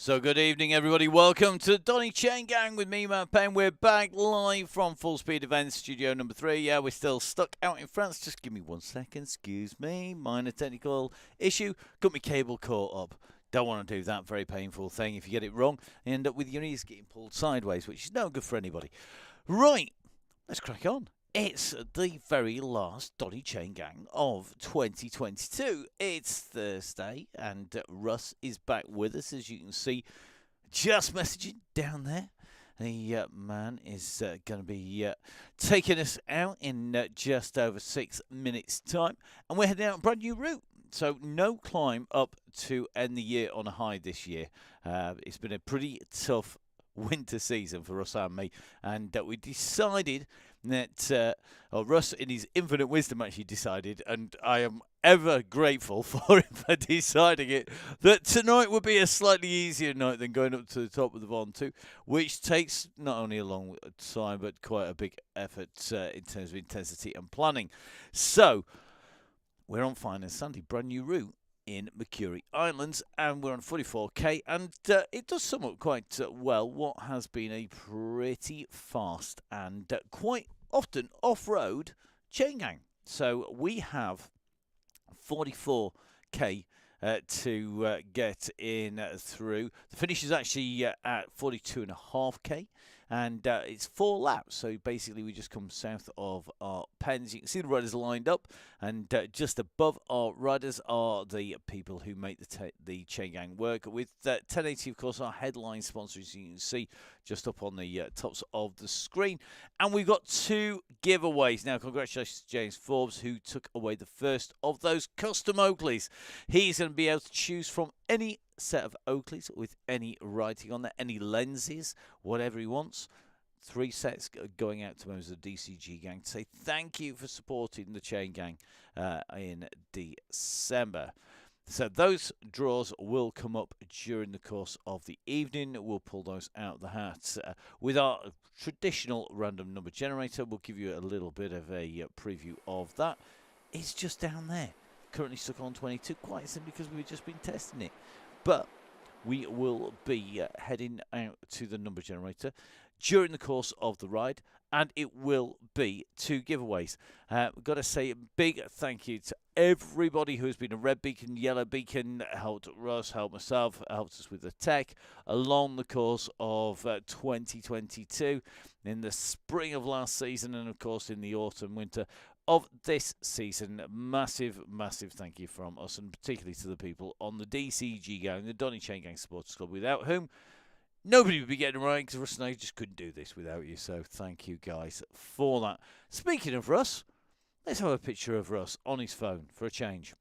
So good evening, everybody. Welcome to Donny Chaingang with me, Matt Payne. We're back live from Full Speed Events, Studio number 3. Yeah, we're still stuck out in France. Just give me 1 second. Excuse me. Minor technical issue. Got my cable caught up. Don't want to do that very painful thing. If you get it wrong, you end up with your ears getting pulled sideways, which is no good for anybody. Right, let's crack on. It's the very last Donny Chaingang of 2022. It's Thursday, and Russ is back with us, as you can see, just messaging down there. The man is going to be taking us out in just over 6 minutes' time, and we're heading out a brand new route. So no climb up to end the year on a high this year. It's been a pretty tough winter season for Russ and me, and we decided that Russ, in his infinite wisdom, actually decided, and I am ever grateful for him for deciding it, that tonight would be a slightly easier night than going up to the top of the Ventoux, which takes not only a long time but quite a big effort in terms of intensity and planning. So we're on Fine and Sandy, brand new route in Mercury Islands, and we're on 44k, and it does sum up quite well what has been a pretty fast and quite often off-road Chaingang. So we have 44k to get in through. The finish is actually at 42.5k. And it's 4 laps, so basically we just come south of our pens. You can see the riders lined up, and just above our riders are the people who make the Chaingang work. With 1080, of course, our headline sponsors, you can see just up on the tops of the screen. And we've got 2 giveaways. Now, congratulations to James Forbes, who took away the first of those custom Oakleys. He's going to be able to choose from any set of Oakleys with any writing on there, any lenses, whatever he wants. 3 sets going out to members of the DCG gang to say thank you for supporting the Chain Gang in December. So those draws will come up during the course of the evening. We'll pull those out of the hat with our traditional random number generator. We'll give you a little bit of a preview of that. It's just down there. Currently stuck on 22, quite simply because we've just been testing it. But we will be heading out to the number generator during the course of the ride, and it will be 2 giveaways. We've got to say a big thank you to everybody who's been a red beacon, yellow beacon, helped Russ, helped myself, helped us with the tech along the course of 2022, in the spring of last season, and of course in the autumn, winter of this season. Massive thank you from us, and particularly to the people on the DCG gang, the Donny Chaingang Supporters Club, without whom nobody would be getting around, because Russ and I just couldn't do this without you. So thank you guys for that. Speaking of Russ, let's have a picture of Russ on his phone for a change.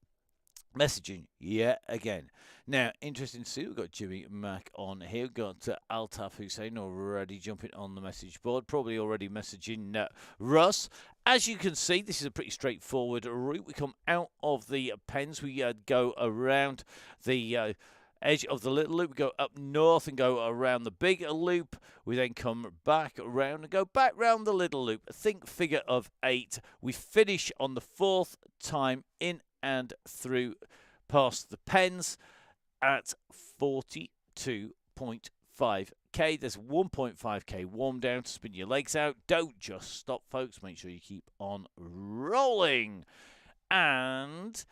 Messaging yet again. Now, interesting to see, we've got Jimmy Mack on here. We've got Altaf Hussein already jumping on the message board, probably already messaging Russ. As you can see, this is a pretty straightforward route. We come out of the pens, we go around the edge of the little loop, we go up north and go around the big loop. We then come back around and go back round the little loop. Think figure of 8. We finish on the 4th time in and through past the pens at 42.5k. There's 1.5k warm down to spin your legs out. Don't just stop, folks. Make sure you keep on rolling. And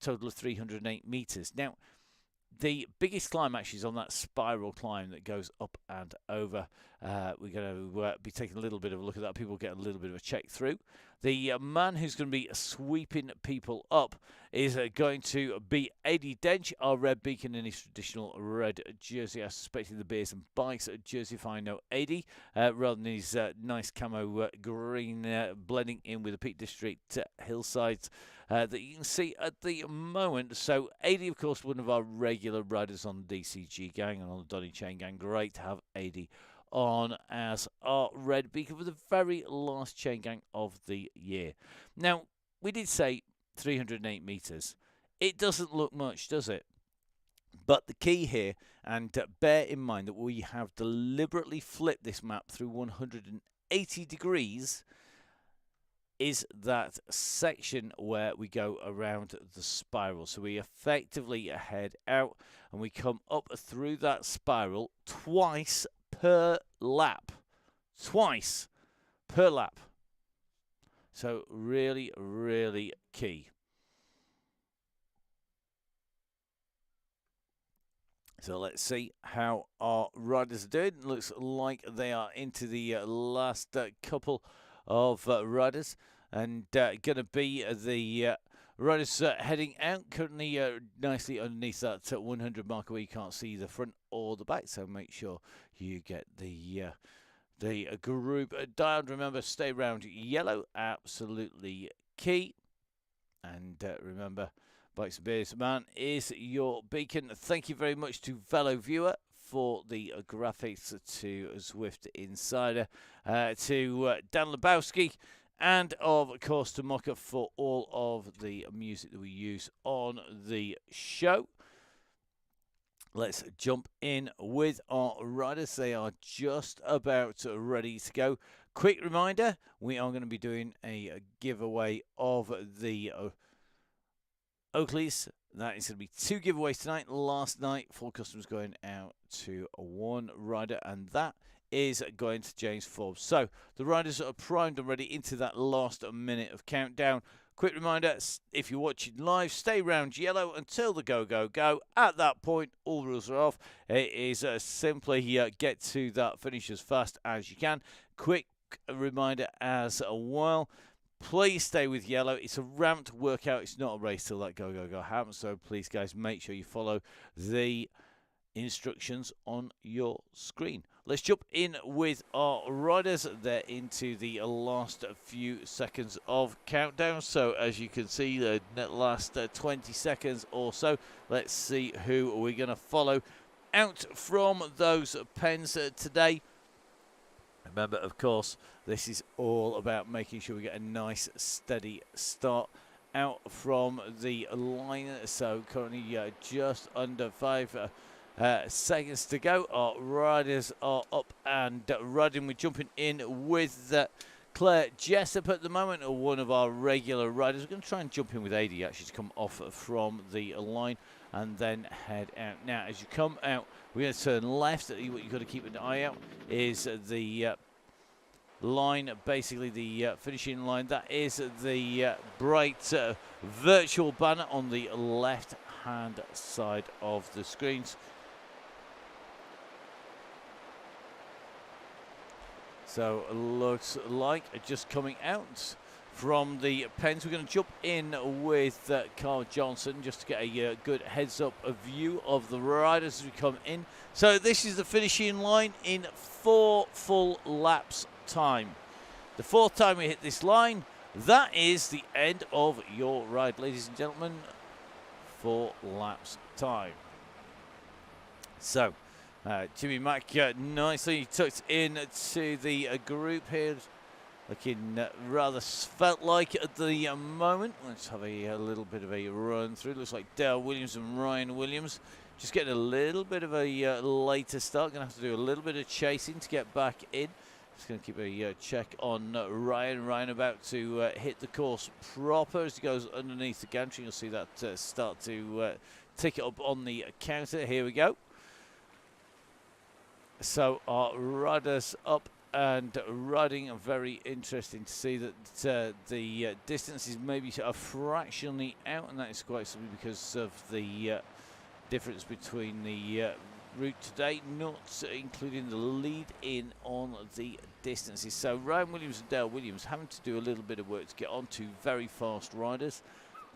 total of 308 meters. Now, the biggest climb actually is on that spiral climb that goes up and over. We're going to be taking a little bit of a look at that. People get a little bit of a check through. The man who's going to be sweeping people up is going to be Eddie Dench, our red beacon in his traditional red jersey. I suspect the beers and bikes jersey, if I know Eddie, rather than his nice camo green blending in with the Peak District hillsides that you can see at the moment. So Eddie, of course, one of our regular riders on the DCG gang and on the Donny Chain gang. Great to have Eddie on as our red beacon for the very last chain gang of the year. Now, we did say 308 meters. It doesn't look much, does it? But the key here, and bear in mind that we have deliberately flipped this map through 180 degrees is that section where we go around the spiral. So we effectively head out and we come up through that spiral twice per lap. Twice per lap. So really, really key. So let's see how our riders are doing. Looks like they are into the last couple of riders, and going to be the riders heading out. Currently nicely underneath that 100 marker where you can't see the front or the back. So make sure you get the group dialed. Remember, stay round yellow, absolutely key. And remember, Bikes and Beers Man is your beacon. Thank you very much to Velo Viewer for the graphics, to Zwift Insider, to Dan Lebowski, and of course to Mocha for all of the music that we use on the show. Let's jump in with our riders. They are just about ready to go. Quick reminder, we are going to be doing a giveaway of the Oakleys. That is going to be 2 giveaways tonight. Last night, 4 customers going out to 1 rider, and that is going to James Forbes. So the riders are primed and ready into that last minute of countdown. Quick reminder, if you're watching live, stay round yellow until the go, go, go. At that point, all rules are off. It is simply get to that finish as fast as you can. Quick reminder as well, please stay with yellow. It's a ramped workout. It's not a race till that go, go, go happens. So please, guys, make sure you follow the instructions on your screen. Let's jump in with our riders. They're into the last few seconds of countdown. So as you can see, the last 20 seconds or so. Let's see who we're going to follow out from those pens today. Remember, of course, this is all about making sure we get a nice, steady start out from the line. So currently just under 5 seconds to go. Our riders are up and riding. We're jumping in with Claire Jessup at the moment, or one of our regular riders. We're going to try and jump in with AD actually to come off from the line and then head out. Now, as you come out, we're going to turn left. What you've got to keep an eye out is the line, basically the finishing line. That is the bright virtual banner on the left-hand side of the screens. So looks like just coming out from the pens. We're going to jump in with Carl Johnson just to get a good heads-up view of the riders as we come in. So this is the finishing line in 4 full laps time. The 4th time we hit this line, that is the end of your ride, ladies and gentlemen. 4 laps time. So Jimmy Mack nicely tucked in to the group here, looking rather svelte-like at the moment. Let's have a little bit of a run through. Looks like Dale Williams and Ryan Williams just getting a little bit of a later start. Going to have to do a little bit of chasing to get back in. Just going to keep a check on Ryan. Ryan about to hit the course proper as he goes underneath the gantry. You'll see that start to tick it up on the counter. Here we go. So our riders up and riding. Very interesting to see that the distance is maybe a fractionally out, and that is quite simply because of the difference between the route today, not including the lead in on the distances. So Ryan Williams and Dale Williams having to do a little bit of work to get on to very fast riders.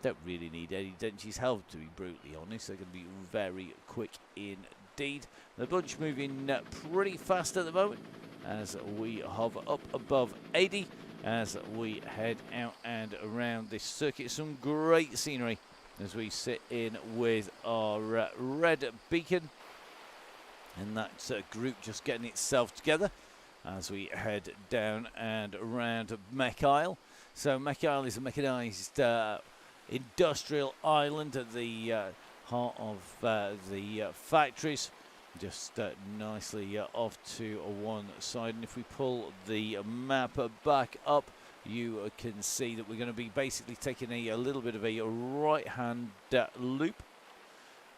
Don't really need Eddie Dench's help, to be brutally honest. They're going to be very quick indeed. The bunch moving pretty fast at the moment as we hover up above 80 as we head out and around this circuit. Some great scenery as we sit in with our red beacon, and that group just getting itself together as we head down and around Mech Isle. So Mech Isle is a mechanised industrial island at the heart of the factories, just nicely off to one side. And if we pull the map back up, you can see that we're going to be basically taking a little bit of a right-hand loop.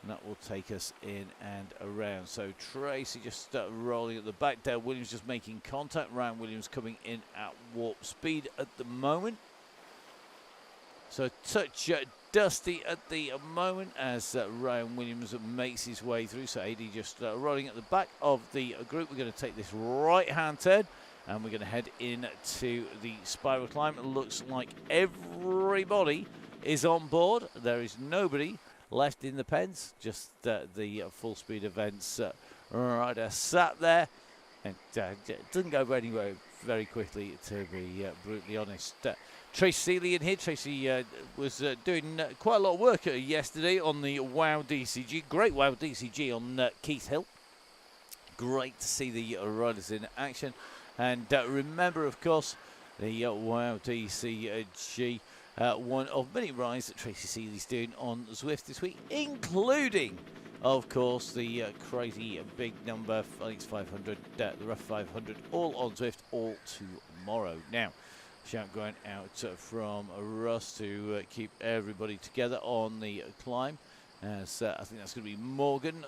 And that will take us in and around. So Tracy just rolling at the back there. Williams just making contact. Ryan Williams coming in at warp speed at the moment. So touch dusty at the moment as Ryan Williams makes his way through. So AD just rolling at the back of the group. We're going to take this right-hand turn. And we're going to head into the spiral climb. It looks like everybody is on board. There is nobody left in the pens, just the full speed events rider sat there, and it doesn't go anywhere very quickly, to be brutally honest. Tracy Seeley in here. Tracy was doing quite a lot of work yesterday on the WOW DCG, great WOW DCG on Keith Hill. Great to see the riders in action, and remember, of course, the WOW DCG. One of many rides that Tracy Seeley's doing on Zwift this week, including, of course, the crazy big number, I think it's 500, the rough 500, all on Zwift, all tomorrow. Now, shout going out from Russ to keep everybody together on the climb. As I think that's going to be Morgan.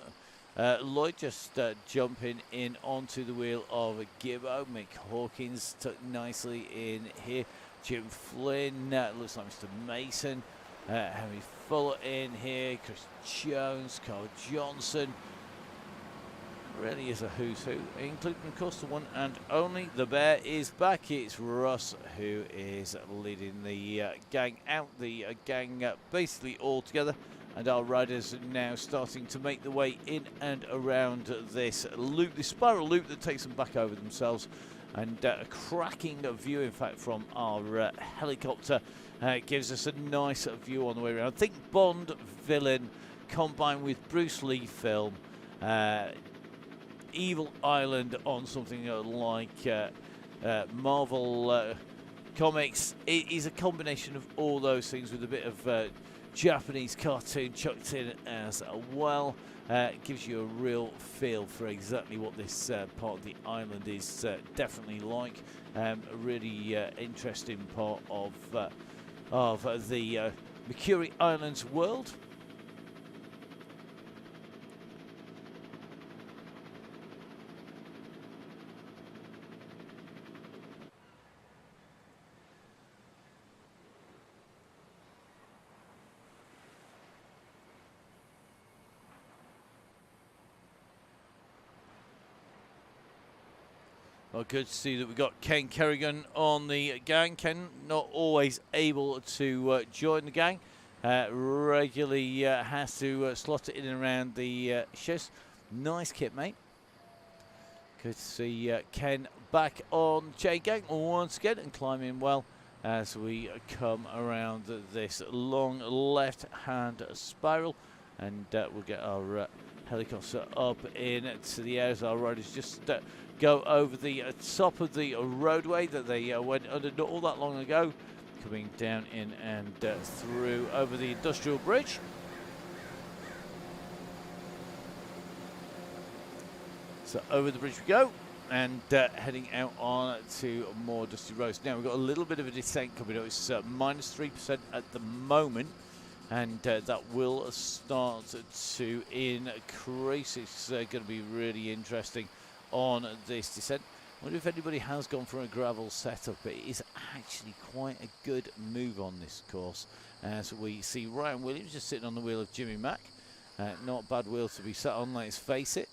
Lloyd just jumping in onto the wheel of Gibbo. Mick Hawkins took nicely in here. Jim Flynn, looks like Mr. Mason, Henry Fuller in here, Chris Jones, Carl Johnson. Really is a who's who, including, of course, the one and only the Bear is back. It's Russ who is leading the gang out, the gang basically all together. And our riders are now starting to make the way in and around this loop, this spiral loop that takes them back over themselves. And a cracking view, in fact, from our helicopter gives us a nice view on the way around. I think Bond villain combined with Bruce Lee film, Evil Island on something like Marvel Comics. It is a combination of all those things with a bit of Japanese cartoon chucked in as well. It gives you a real feel for exactly what this part of the island is definitely like. A really interesting part of the Mercury Islands world. Well, good to see that we've got Ken Kerrigan on the gang. Ken, not always able to join the gang. Regularly has to slot it in and around the shifts. Nice kit, mate. Good to see Ken back on Chaingang once again and climbing well as we come around this long left-hand spiral. And we'll get our helicopter up into the air as our riders just go over the top of the roadway that they went under not all that long ago, coming down in and through over the industrial bridge. So over the bridge we go, and heading out on to more dusty roads. Now we've got a little bit of a descent coming up. It's minus 3% at the moment, and that will start to increase. It's going to be really interesting on this descent. I wonder if anybody has gone for a gravel setup. It is actually quite a good move on this course, as we see Ryan Williams just sitting on the wheel of Jimmy Mack. Not a bad wheel to be sat on, let's face it.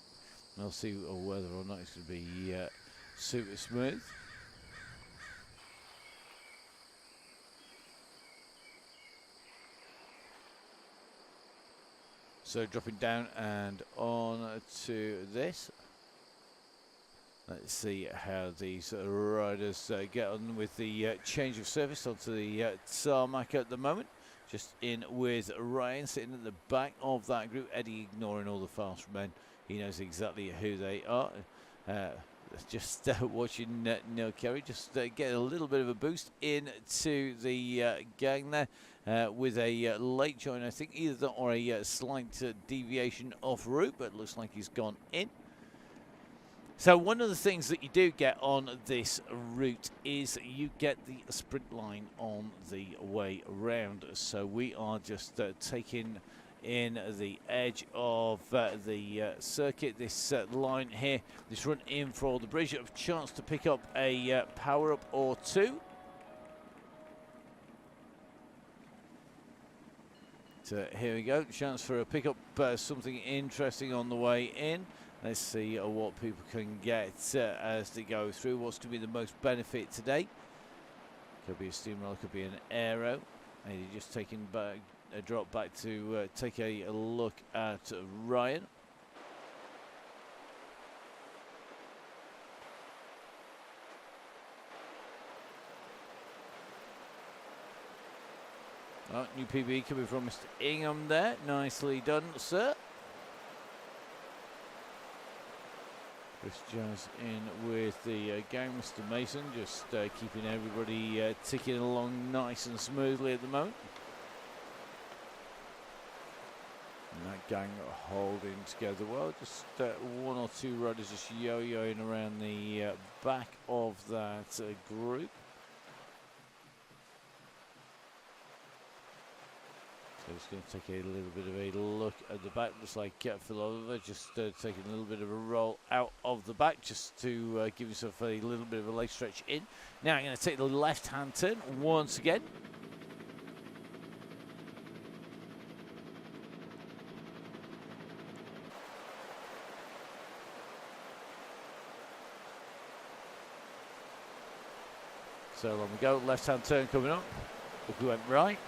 We'll see whether or not it's going to be super smooth. So dropping down and on to this. Let's see how these riders get on with the change of surface onto the tarmac at the moment. Just in with Ryan sitting at the back of that group. Eddie ignoring all the fast men. He knows exactly who they are. Just watching Neil Kerry just get a little bit of a boost into the gang there with a late join. I think either that or a slight deviation off route, but it looks like he's gone in. So one of the things that you do get on this route is you get the sprint line on the way round. So we are just taking in the edge of the circuit, this line here, this run in for the bridge, a chance to pick up a power up or two. So here we go, chance for a pick up something interesting on the way in. Let's see what people can get as they go through. What's going to be the most benefit today? Could be a steamroller, could be an aero. And you're just taking back a drop back to take a look at Ryan. Oh, new PB coming from Mr. Ingham there. Nicely done, sir. Chris Jones in with the gang, Mr. Mason, just keeping everybody ticking along nice and smoothly at the moment. And that gang holding together well. Just one or two riders just yo-yoing around the back of that group. So just going to take a little bit of a look at the back. Looks like Phil Oliver just taking a little bit of a roll out of the back just to give himself a little bit of a leg stretch in. Now I'm going to take the left-hand turn once again. So on we go, left-hand turn coming up. If we went right,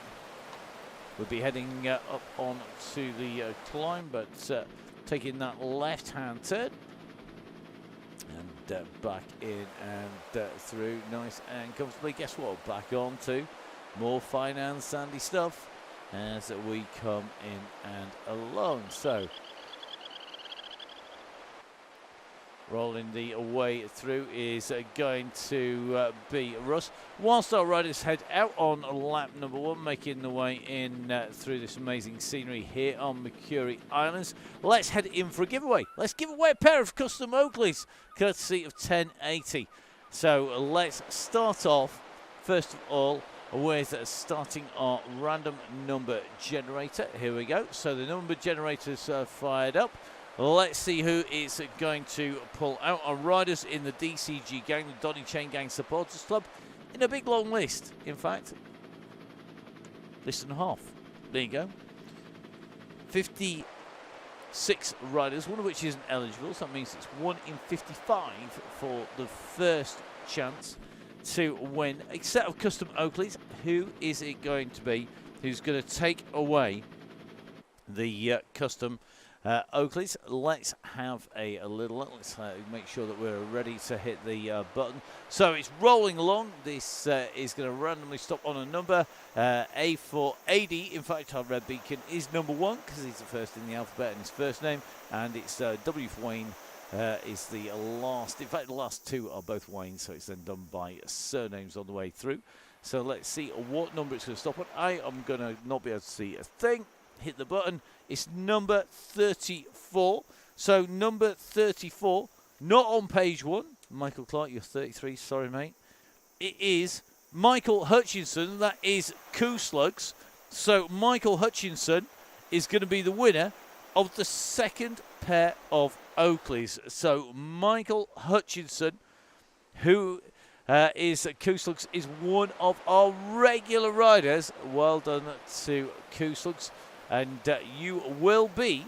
we'll be heading up on to the climb, but taking that left-hand turn and back in and through nice and comfortably. Guess what? Back on to more fine and sandy stuff as we come in and along. So rolling the way through is going to be Russ. Whilst our riders head out on lap number one, making the way in through this amazing scenery here on Mercury Islands, let's head in for a giveaway. Let's give away a pair of custom Oakleys, courtesy of 1080. So let's start off, first of all, with starting our random number generator. Here we go. So the number generator's fired up. Let's see who is going to pull out. Our riders in the DCG gang, the Donny Chaingang Supporters Club, in a big long list. In fact, list and a half. There you go. 56 riders, one of which isn't eligible, so that means it's 1 in 55 for the first chance to win a set of custom Oakleys. Who is it going to be who's going to take away the custom Oakleys? Let's have a little look. Let's make sure that we're ready to hit the button. So it's rolling along. This is going to randomly stop on a number. A for AD. In fact, our red beacon is number 1 because he's the first in the alphabet in his first name. And it's W for Wayne is the last. In fact, the last two are both Wayne, so it's then done by surnames on the way through. So let's see what number it's going to stop on. I am going to not be able to see a thing. Hit the button. It's number 34. So number 34, not on page 1. Michael Clark, you're 33. Sorry, mate. It is Michael Hutchinson. That is Coup Slugs. So Michael Hutchinson is going to be the winner of the second pair of Oakleys. So Michael Hutchinson, who is Coup Slugs, is one of our regular riders. Well done to Coup Slugs. And you will be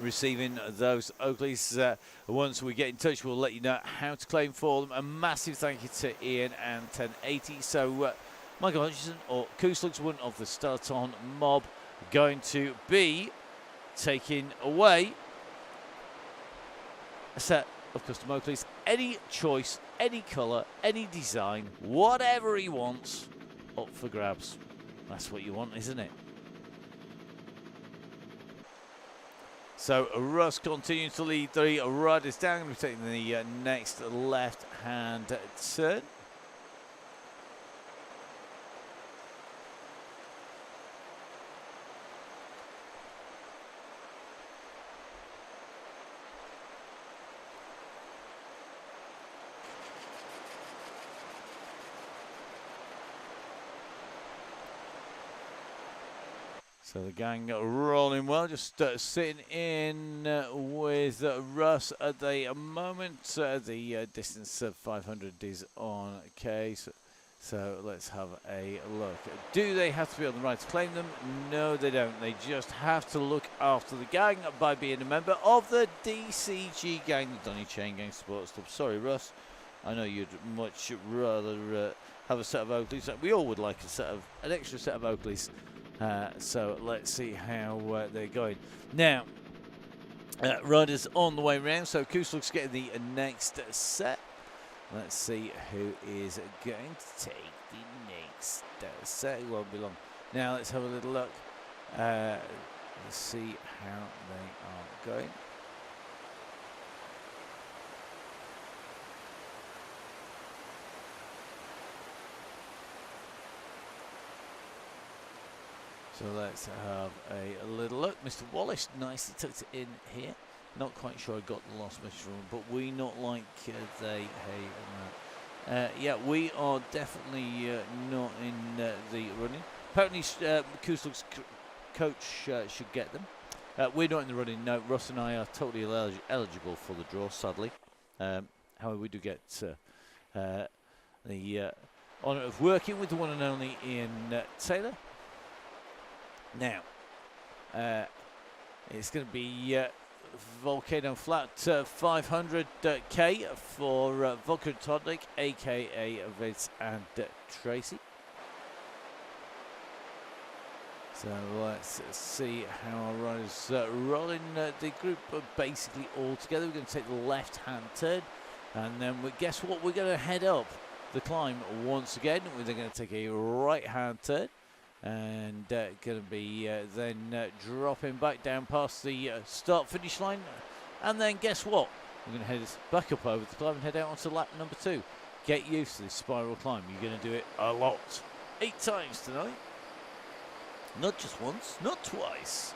receiving those Oakleys. Once we get in touch, we'll let you know how to claim for them. A massive thank you to Ian and 1080. So Michael Hutchinson, or Coup Slugs, one of the Starton mob, going to be taking away a set of custom Oakleys. Any choice, any colour, any design, whatever he wants, up for grabs. That's what you want, isn't it? So Russ continues to lead the riders down. We're taking the next left-hand turn. So the gang rolling well, just sitting in with Russ at the moment. The distance of 500 is on case. So let's have a look. Do they have to be on the right to claim them? No, they don't. They just have to look after the gang by being a member of the DCG gang, the Donny Chaingang Sports Club. Sorry, Russ. I know you'd much rather have a set of Oakleys. We all would like an extra set of Oakleys. So let's see how they're going. Now, riders on the way round. So Koos looks getting the next set. Let's see who is going to take the next set. It won't be long. Now let's have a little look. Let's see how they are going. So let's have a little look. Mr. Wallace nicely tucked it in here. Not quite sure I got the last message from him, but we not like they, hey, yeah, we are definitely not in the running. Apparently, Kusluk's coach should get them. We're not in the running. No, Russ and I are totally eligible for the draw, sadly. However, we do get the honour of working with the one and only Ian Taylor. Now, it's going to be Volcano Flat 500k for Volker Todnik, aka Vince and Tracy. So let's see how our riders rolling. The group are basically all together. We're going to take the left-hand turn, and then guess what? We're going to head up the climb once again. We're then going to take a right-hand turn. And going to be then dropping back down past the start-finish line. And then guess what? We're going to head back up over the climb and head out onto lap number 2. Get used to this spiral climb. You're going to do it a lot. 8 times tonight. Not just once, not twice,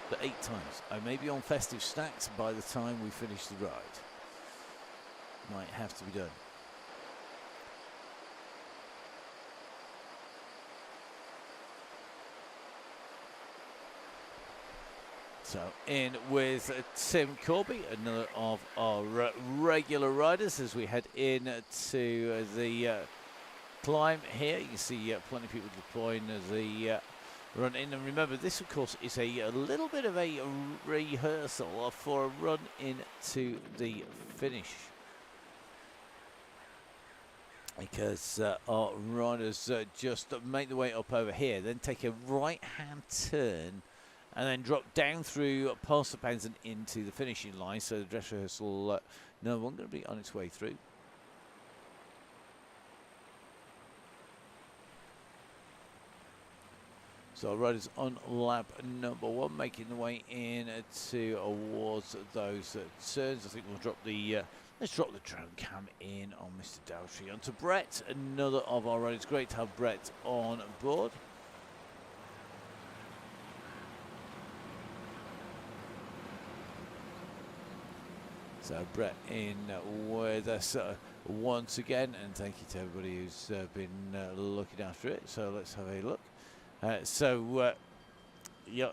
but 8 times. I may be on festive stacks by the time we finish the ride. Might have to be done. So in with Tim Corby, another of our regular riders, as we head in to the climb here. You can see plenty of people deploying the run in. And remember, this, of course, is a little bit of a rehearsal for a run into the finish. Because our riders just make their way up over here, then take a right-hand turn, and then drop down through past the pens and into the finishing line. So the dress rehearsal, no one going to be on its way through. So our riders on lap number 1, making the way in towards those turns. I think we'll drop the let's drop the drone cam in on Mr. Dowtree. Onto Brett, another of our riders. Great to have Brett on board. So Brett in with us once again, and thank you to everybody who's been looking after it. So let's have a look. Yeah,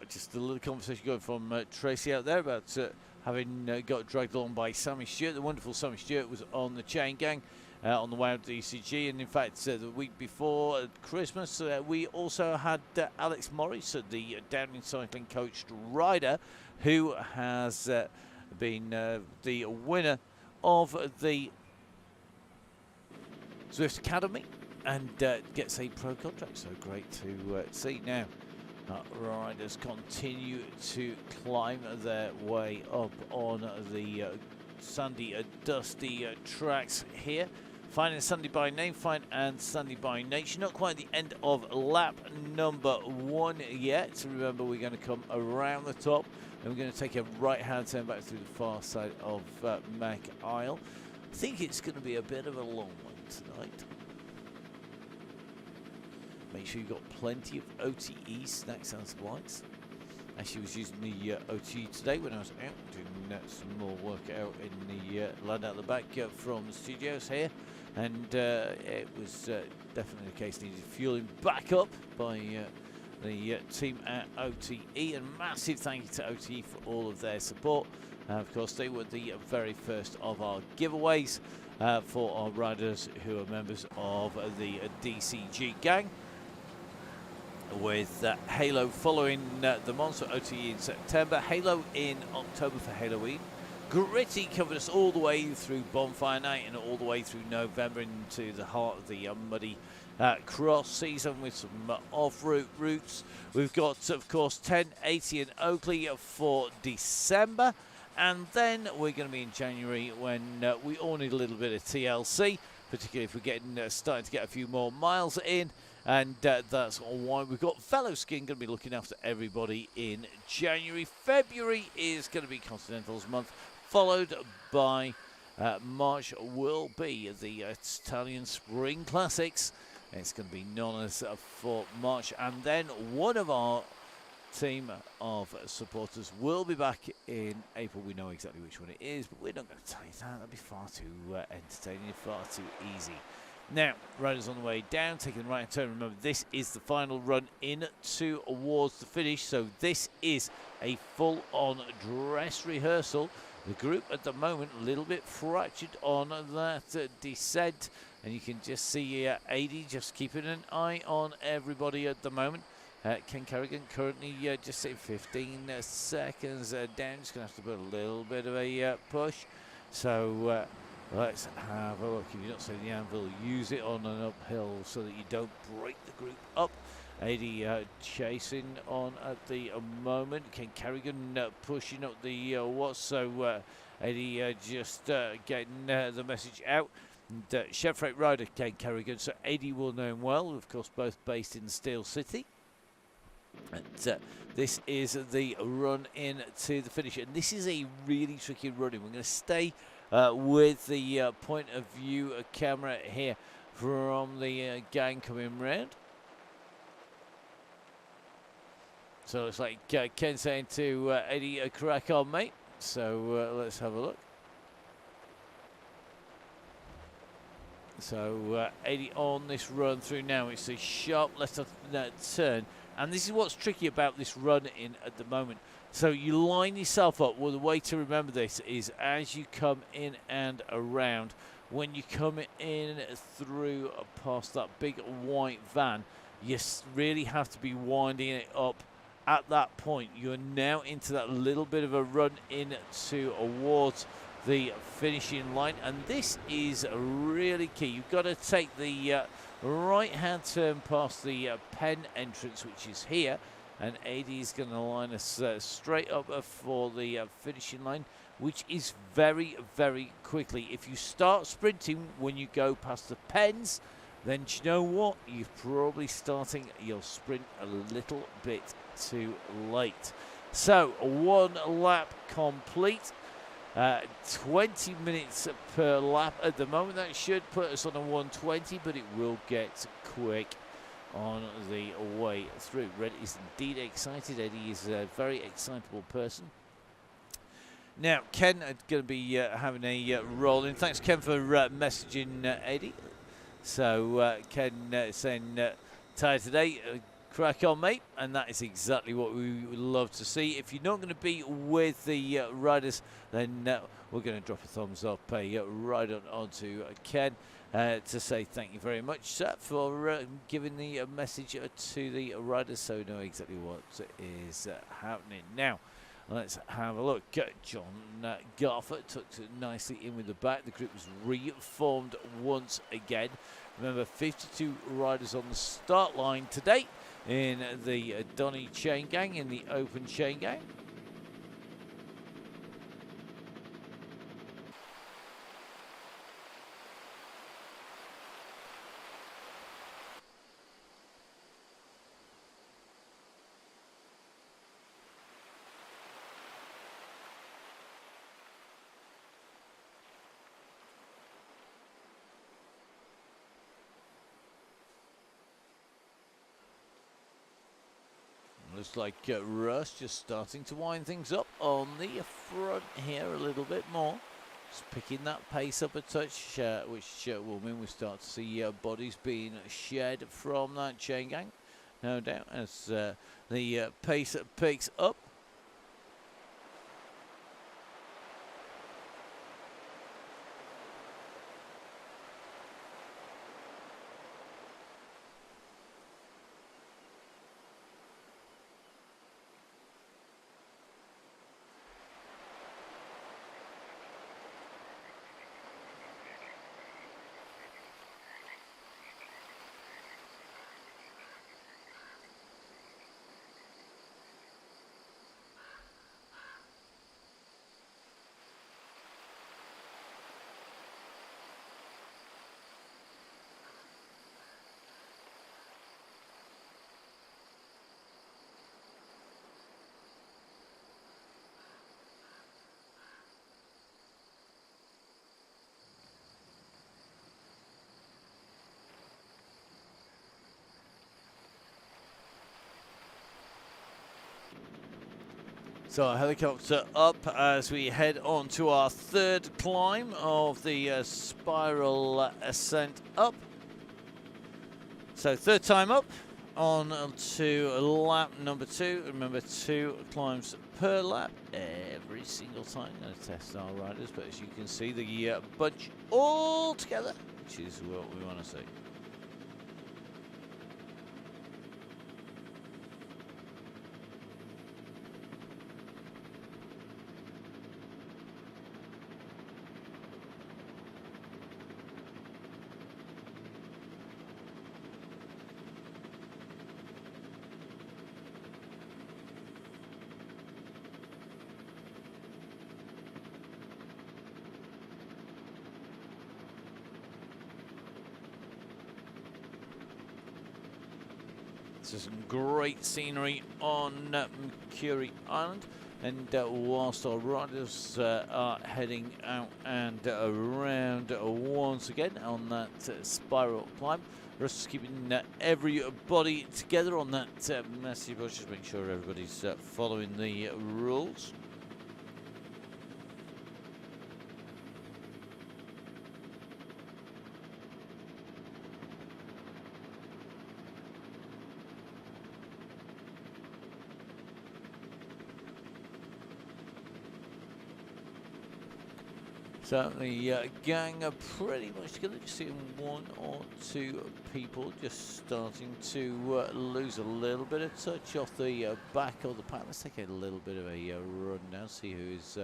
just a little conversation going from Tracy out there about having got dragged along by Sammy Stewart. The wonderful Sammy Stewart was on the Chaingang on the way out to DCG, and in fact the week before Christmas we also had Alex Morris, the Downing Cycling coached rider, who has been the winner of the Zwift Academy and gets a pro contract. So great to see. Now riders continue to climb their way up on the sandy, dusty tracks here. Fine and sandy by name, fine and sandy by nature. Not quite the end of lap number 1 yet. Remember, we're going to come around the top, and we're going to take a right-hand turn back through the far side of Mac Isle. I think it's going to be a bit of a long one tonight. Make sure you've got plenty of OTE, snacks and supplies. Actually, was using the OTE today when I was out doing some more work out in the land out the back from the studios here, and it was definitely the case. Needed fueling back up by the team at OTE, and massive thank you to OTE for all of their support. Of course, they were the very first of our giveaways for our riders who are members of the DCG gang, with Halo following the Monster OTE in September, Halo in October for Halloween. Gritty covered us all the way through Bonfire Night and all the way through November into the heart of the muddy cross season with some off-route routes. We've got, of course, 1080 and Oakley for December. And then we're going to be in January when we all need a little bit of TLC, particularly if we're getting starting to get a few more miles in. And that's why we've got Veloskin going to be looking after everybody in January. February is going to be Continentals month, followed by March will be the Italian Spring Classics. It's going to be Nonnas for March. And then one of our team of supporters will be back in April. We know exactly which one it is, but we're not going to tell you that. That'd be far too entertaining, far too easy. Now, riders on the way down, taking the right turn. Remember, this is the final run in towards the finish, so this is a full-on dress rehearsal. The group at the moment a little bit fractured on that descent, and you can just see AD just keeping an eye on everybody at the moment. Ken Kerrigan currently just sitting 15 seconds down. Just going to have to put a little bit of a push. So let's have a look. If you're not saying the anvil, use it on an uphill so that you don't break the group up. 80 chasing on at the moment. Ken Kerrigan pushing up the watts. So 80 just getting the message out. And Chevrolet rider Ken Kerrigan. So 80 will know him well. Of course, both based in Steel City. And this is the run in to the finish, and this is a really tricky running. We're going to stay with the point of view camera here from the gang coming round. So it's like Ken saying to Eddie, crack on, mate. So let's have a look. So 80 on this run through now. It's a sharp left turn. And this is what's tricky about this run in at the moment. So you line yourself up. Well, the way to remember this is as you come in and around, when you come in through past that big white van, you really have to be winding it up at that point. You're now into that little bit of a run in towards the finishing line. And this is really key. You've got to take the right-hand turn past the pen entrance, which is here, and AD is going to line us straight up for the finishing line, which is very, very quickly. If you start sprinting when you go past the pens, then do you know what? You're probably starting your sprint a little bit too late. So, one lap complete. 20 minutes per lap at the moment. That should put us on a 120, but it will get quick on the way through. Red is indeed excited. Eddie is a very excitable person. Now, Ken is going to be having a roll in. Thanks, Ken, for messaging Eddie. So, Ken saying, tired today. Crack on, mate, and that is exactly what we would love to see. If you're not going to be with the riders, then we're going to drop a thumbs up, right on to Ken to say thank you very much for giving the message to the riders so we know exactly what is happening. Now, let's have a look. John Garford tucked it nicely in with the back. The group was reformed once again. Remember, 52 riders on the start line today in the Donny Chaingang, in the open Chaingang. Looks like Russ just starting to wind things up on the front here a little bit more. Just picking that pace up a touch, which will mean we start to see bodies being shed from that chain gang. no doubt, as the pace picks up. So our helicopter up as we head on to our third climb of the spiral ascent up. So third time up on to lap number 2. Remember, 2 climbs per lap every single time. Going to test our riders, but as you can see, the bunch all together, which is what we want to see. So some great scenery on Mercury Island, and whilst our riders are heading out and around once again on that spiral climb, we're just keeping everybody together on that massive bus, just make sure everybody's following the rules. So the gang are pretty much together, just seeing 1 or 2 people just starting to lose a little bit of touch off the back of the pack. Let's take a little bit of a run now, see who is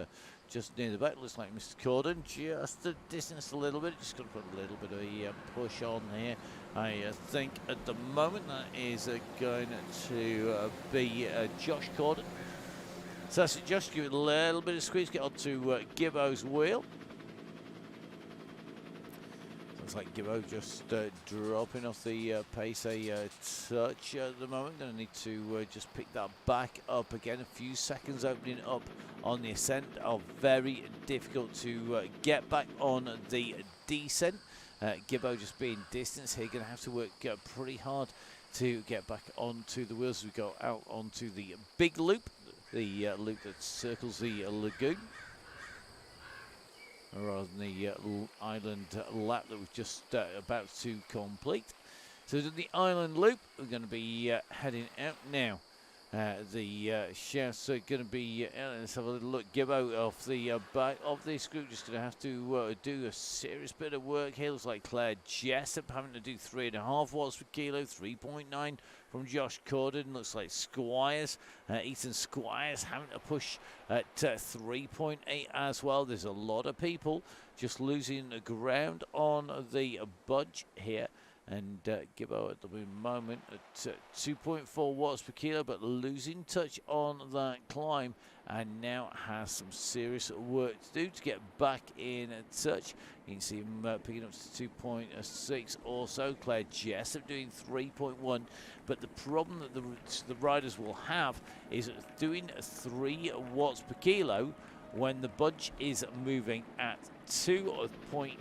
just near the back. Looks like Mr. Corden, just a distance a little bit, just got to put a little bit of a push on here. I think at the moment that is going to be Josh Corden. So that's it, Josh, give it a little bit of squeeze, get onto Gibbo's wheel. Looks like Gibbo just dropping off the pace a touch at the moment. Going to need to just pick that back up again. A few seconds opening up on the ascent are very difficult to get back on the descent. Gibbo just being distance here, going to have to work pretty hard to get back onto the wheels as we go out onto the big loop, the loop that circles the lagoon, rather than the island lap that we've just about to complete. So to the island loop, we're going to be heading out now. The shafts are going to be, let's have a little look. Gibbo off the back of this group, just going to have to do a serious bit of work here. Looks like Claire Jessup having to do 3.5 watts per kilo, 3.9 from Josh Corden. Looks like Squires, Ethan Squires having to push at 3.8 as well. There's a lot of people just losing the ground on the budge here. And Gibbo at the moment at 2.4 watts per kilo, but losing touch on that climb, and now has some serious work to do to get back in touch. You can see him picking up to 2.6 or so. Claire Jessup doing 3.1, but the problem that the riders will have is doing 3 watts per kilo when the budge is moving at 2.5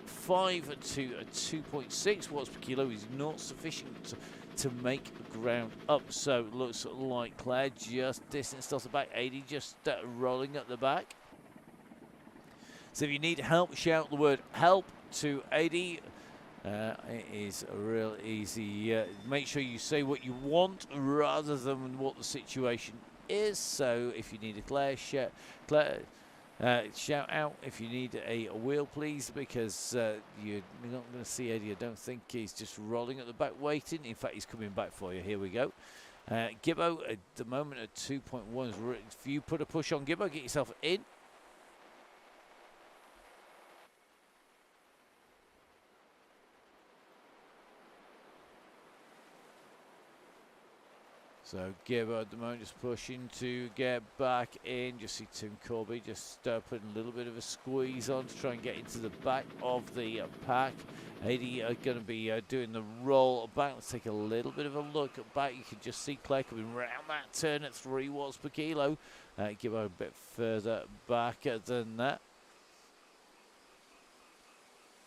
to 2.6 watts per kilo is not sufficient to make ground up. So it looks like Claire just distanced off the back. 80 just rolling at the back. So if you need help, shout the word help to 80. It is real easy. Make sure you say what you want rather than what the situation is. So if you need a Claire, shout out if you need a wheel, please, because you're not going to see Eddie. I don't think he's just rolling at the back waiting. In fact, he's coming back for you. Here we go. Gibbo at the moment at 2.1. If you put a push on Gibbo, get yourself in. So Gibbo at the moment just pushing to get back in. Just see Tim Corby just putting a little bit of a squeeze on to try and get into the back of the pack. 80 are going to be doing the roll back. Let's take a little bit of a look back. You can just see Claire coming round that turn at 3 watts per kilo. Gibbo a bit further back than that.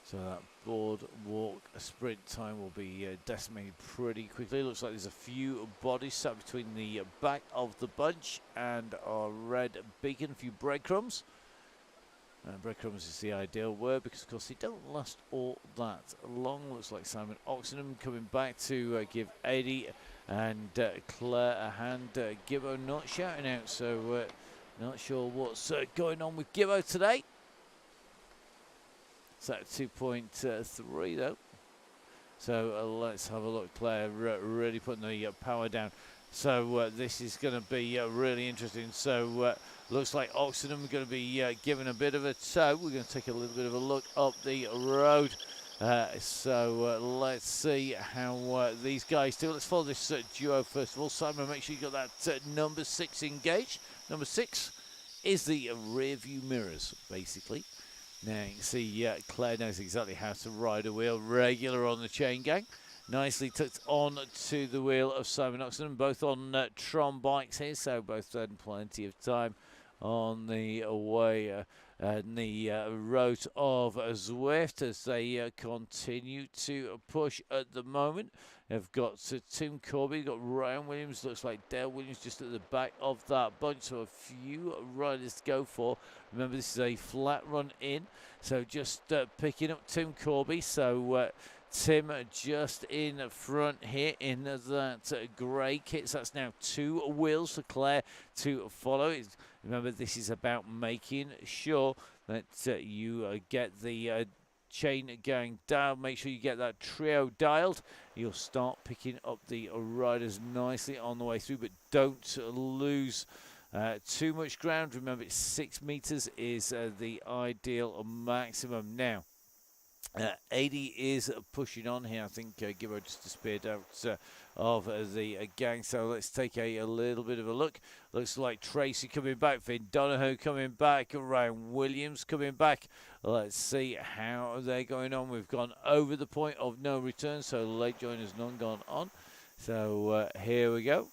So that boardwalk sprint time will be decimated pretty quickly. Looks like there's a few bodies sat between the back of the bunch and our red beacon. A few breadcrumbs. Breadcrumbs is the ideal word because, of course, they don't last all that long. Looks like Simon Oxenham coming back to give Eddie and Claire a hand. Gibbo not shouting out, so not sure what's going on with Gibbo today. It's at 2.3 though. So let's have a look. Claire really putting the power down. So this is going to be really interesting. So looks like Oxenham are going to be giving a bit of a tow. We're going to take a little bit of a look up the road. So let's see how these guys do. Let's follow this duo first of all. Simon, make sure you got that number 6 engaged. Number 6 is the rear view mirrors, basically. Now you can see Claire knows exactly how to ride a wheel, regular on the Chaingang. Nicely tucked on to the wheel of Simon Oxenham, both on Tron bikes here, so both had plenty of time on the way and the road of Zwift as they continue to push at the moment. They've got Tim Corby, got Ryan Williams, looks like Dale Williams just at the back of that bunch, so a few riders to go for. Remember, this is a flat run in, so just picking up Tim Corby, so Tim just in front here in that grey kit. So that's now 2 wheels for Claire to follow. Remember, this is about making sure that you get the Chaingang down. Make sure you get that trio dialed. You'll start picking up the riders nicely on the way through, but don't lose too much ground. Remember, it's 6 meters is the ideal maximum. Now 80 is pushing on here. I think Gibbo just disappeared out of the gang. So let's take a little bit of a look. Looks like Tracy coming back, Finn Donoghue coming back, Ryan Williams coming back. Let's see how they're going on. We've gone over the point of no return, so late joiners none gone on. So here we go.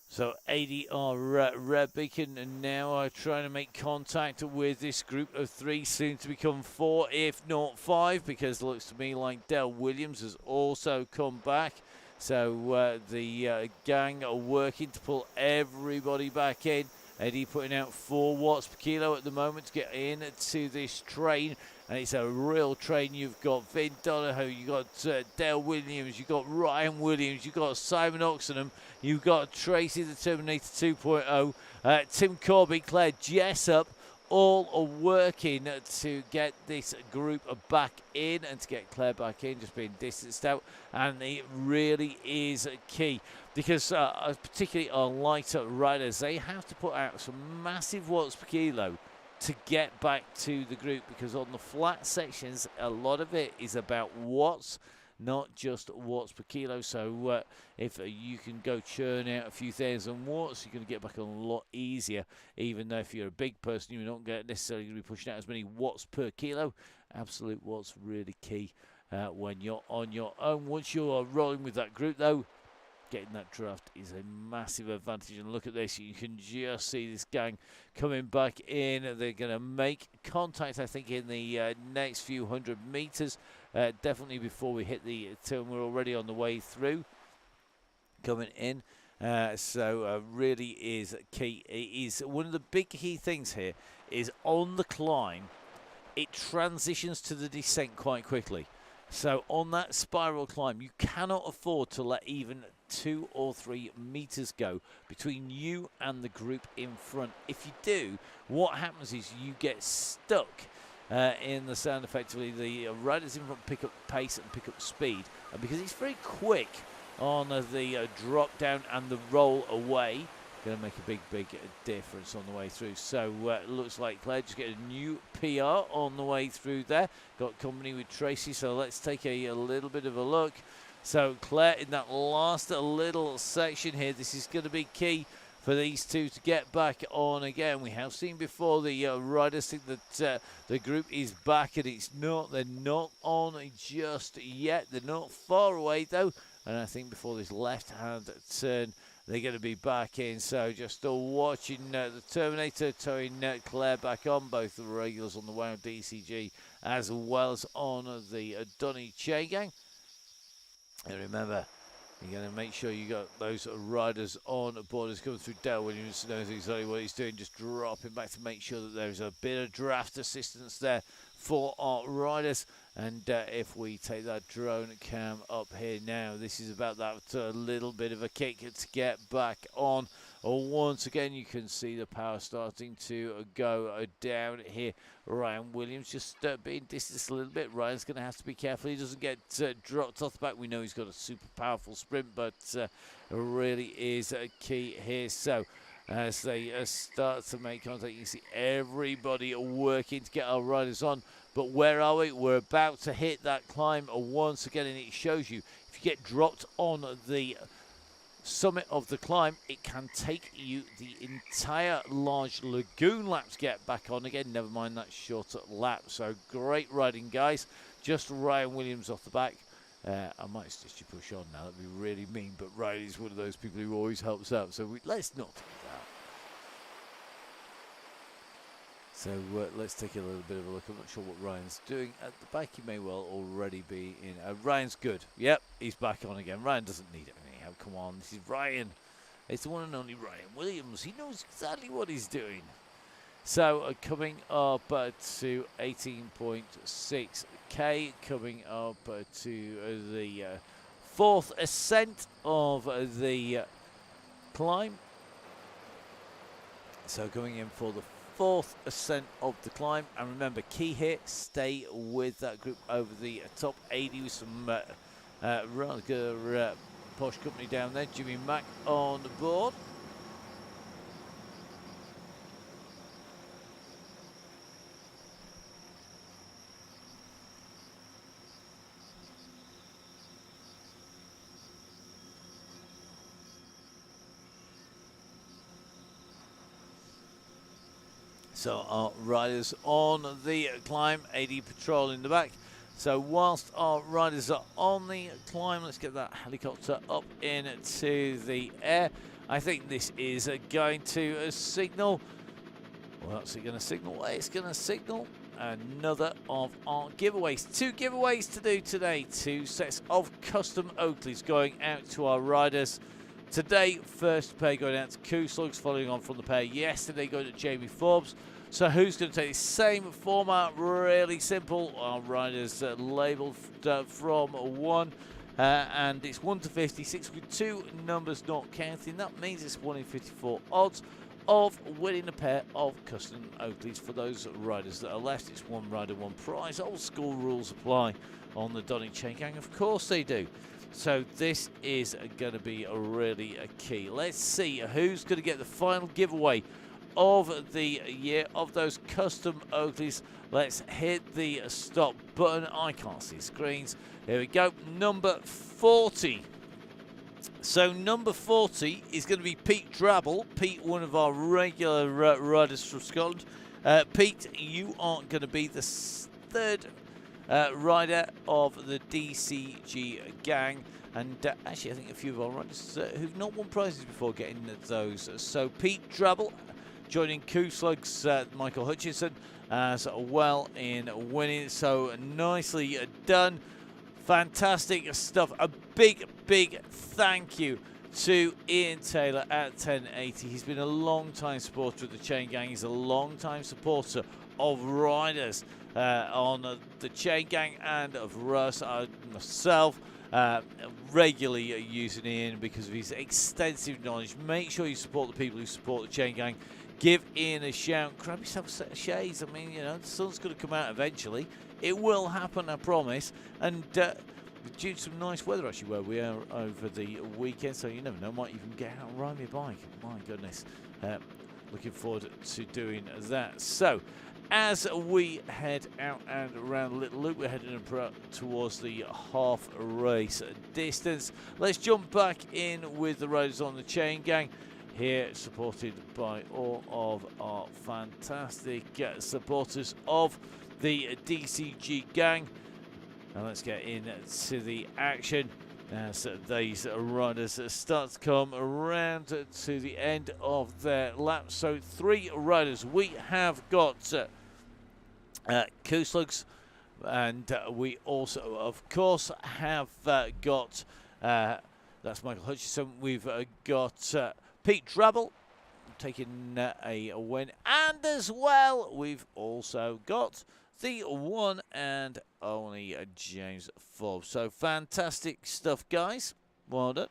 So 80 are Red Beacon and now are trying to make contact with this group of 3, soon to become 4, if not 5, because it looks to me like Del Williams has also come back. So the gang are working to pull everybody back in. Eddie putting out 4 watts per kilo at the moment to get into this train. And it's a real train. You've got Vin Donoghue, you've got Dale Williams, you've got Ryan Williams, you've got Simon Oxenham, you've got Tracy the Terminator 2.0, Tim Corby, Claire Jessup, all are working to get this group back in and to get Claire back in, just being distanced out. And it really is key because particularly on lighter riders, they have to put out some massive watts per kilo to get back to the group, because on the flat sections a lot of it is about watts, not just watts per kilo. So if you can go churn out a few thousand watts, you're going to get back a lot easier, even though if you're a big person you're not necessarily going to be pushing out as many watts per kilo. Absolute watts really key when you're on your own. Once you're rolling with that group though, getting that draft is a massive advantage. And look at this, you can just see this gang coming back in. They're going to make contact, I think, in the next few hundred meters, definitely before we hit the turn. We're already on the way through, coming in. So really is key. It is one of the big key things here is on the climb. it transitions to the descent quite quickly. So on that spiral climb, you cannot afford to let even 2 or 3 meters go between you and the group in front. If you do, what happens is you get stuck in the sound. Effectively, the riders in front pick up pace and pick up speed, and because it's very quick on the drop down and the roll away, going to make a big difference on the way through. So it looks like Claire just get a new PR on the way through there. Got company with Tracy, so let's take a little bit of a look. So Claire in that last little section here, this is going to be key for these two to get back on again. We have seen before the riders think that the group is back, and it's not. They're not on just yet. They're not far away though, and I think before this left-hand turn, they're going to be back in. So just watching the Terminator towing Claire back on, both the regulars on the WoW DCG as well as on the Donny Chaingang. And remember, you're going to make sure you got those riders on board. As coming through, Dale Williams knows exactly what he's doing, just dropping back to make sure that there's a bit of draft assistance there for our riders. And if we take that drone cam up here now, this is about that little bit of a kick to get back on. Once again, you can see the power starting to go down here. Ryan Williams just being distanced a little bit. Ryan's going to have to be careful he doesn't get dropped off the back. We know he's got a super powerful sprint, but it really is key here. So as they start to make contact, you can see everybody working to get our riders on. But where are we? We're about to hit that climb once again, and it shows you if you get dropped on the summit of the climb, it can take you the entire large lagoon lap to get back on again, never mind that shorter lap. So great riding, guys. Just Ryan Williams off the back. I might stitch you push on now, that'd be really mean, but Ryan is one of those people who always helps out, so let's not do that. So let's take a little bit of a look. I'm not sure what Ryan's doing at the back. He may well already be in. Ryan's good. Yep, he's back on again. Ryan doesn't need it anyhow. Come on, this is Ryan. It's the one and only Ryan Williams. He knows exactly what he's doing. So coming up to 18.6k, coming up to the fourth ascent of the climb. So going in for the fourth ascent of the climb, and remember, key here, stay with that group over the top 80 with some rather posh company down there. Jimmy Mack on board. So our riders on the climb, AD Patrol in the back. So whilst our riders are on the climb, let's get that helicopter up into the air. I think this is going to signal. What's it going to signal? It's going to signal another of our giveaways. 2 giveaways to do today. 2 sets of custom Oakleys going out to our riders. Today, first pair going out to Kooslugs, following on from the pair yesterday going to Jamie Forbes. So who's going to take the same format? Really simple. Our riders labelled from 1. And it's 1 to 56 with 2 numbers not counting. That means it's 1 in 54 odds of winning a pair of custom Oakleys for those riders that are left. It's 1 rider, 1 prize. Old school rules apply on the Donny Chaingang. Of course they do. So this is going to be really a key. Let's see who's going to get the final giveaway of the year of those custom Oakleys. Let's hit the stop button. I can't see screens. Here we go. Number 40. So number 40 is going to be Pete Drabble. Pete, one of our regular riders from Scotland. Pete, you are going to be the 3rd rider of the DCG gang, and actually I think a few of our riders who've not won prizes before getting those. So Pete Drabble joining Kooslugs, Michael Hutchinson as well in winning. So nicely done. Fantastic stuff. A big thank you to Ian Taylor at 1080. He's been a long-time supporter of the Chaingang. He's a long-time supporter of riders on the Chaingang and of Russ. Myself, regularly using Ian because of his extensive knowledge. Make sure you support the people who support the Chaingang. Give Ian a shout. Grab yourself a set of shades. I mean, you know, the sun's going to come out eventually. It will happen, I promise. And due to some nice weather, actually, where we are over the weekend, so you never know, might even get out and ride my bike. My goodness. Looking forward to doing that. So, as we head out and around the little loop, we're heading towards the half race distance. Let's jump back in with the riders on the Chaingang. Here, supported by all of our fantastic supporters of the DCG gang. Now let's get into the action as these riders start to come around to the end of their lap. So 3 riders. We have got Kooslugs, and we also, of course, have got, that's Michael Hutchison. We've got Pete Drabble taking a win, and as well we've also got the one and only James Forbes. So fantastic stuff, guys. Well done.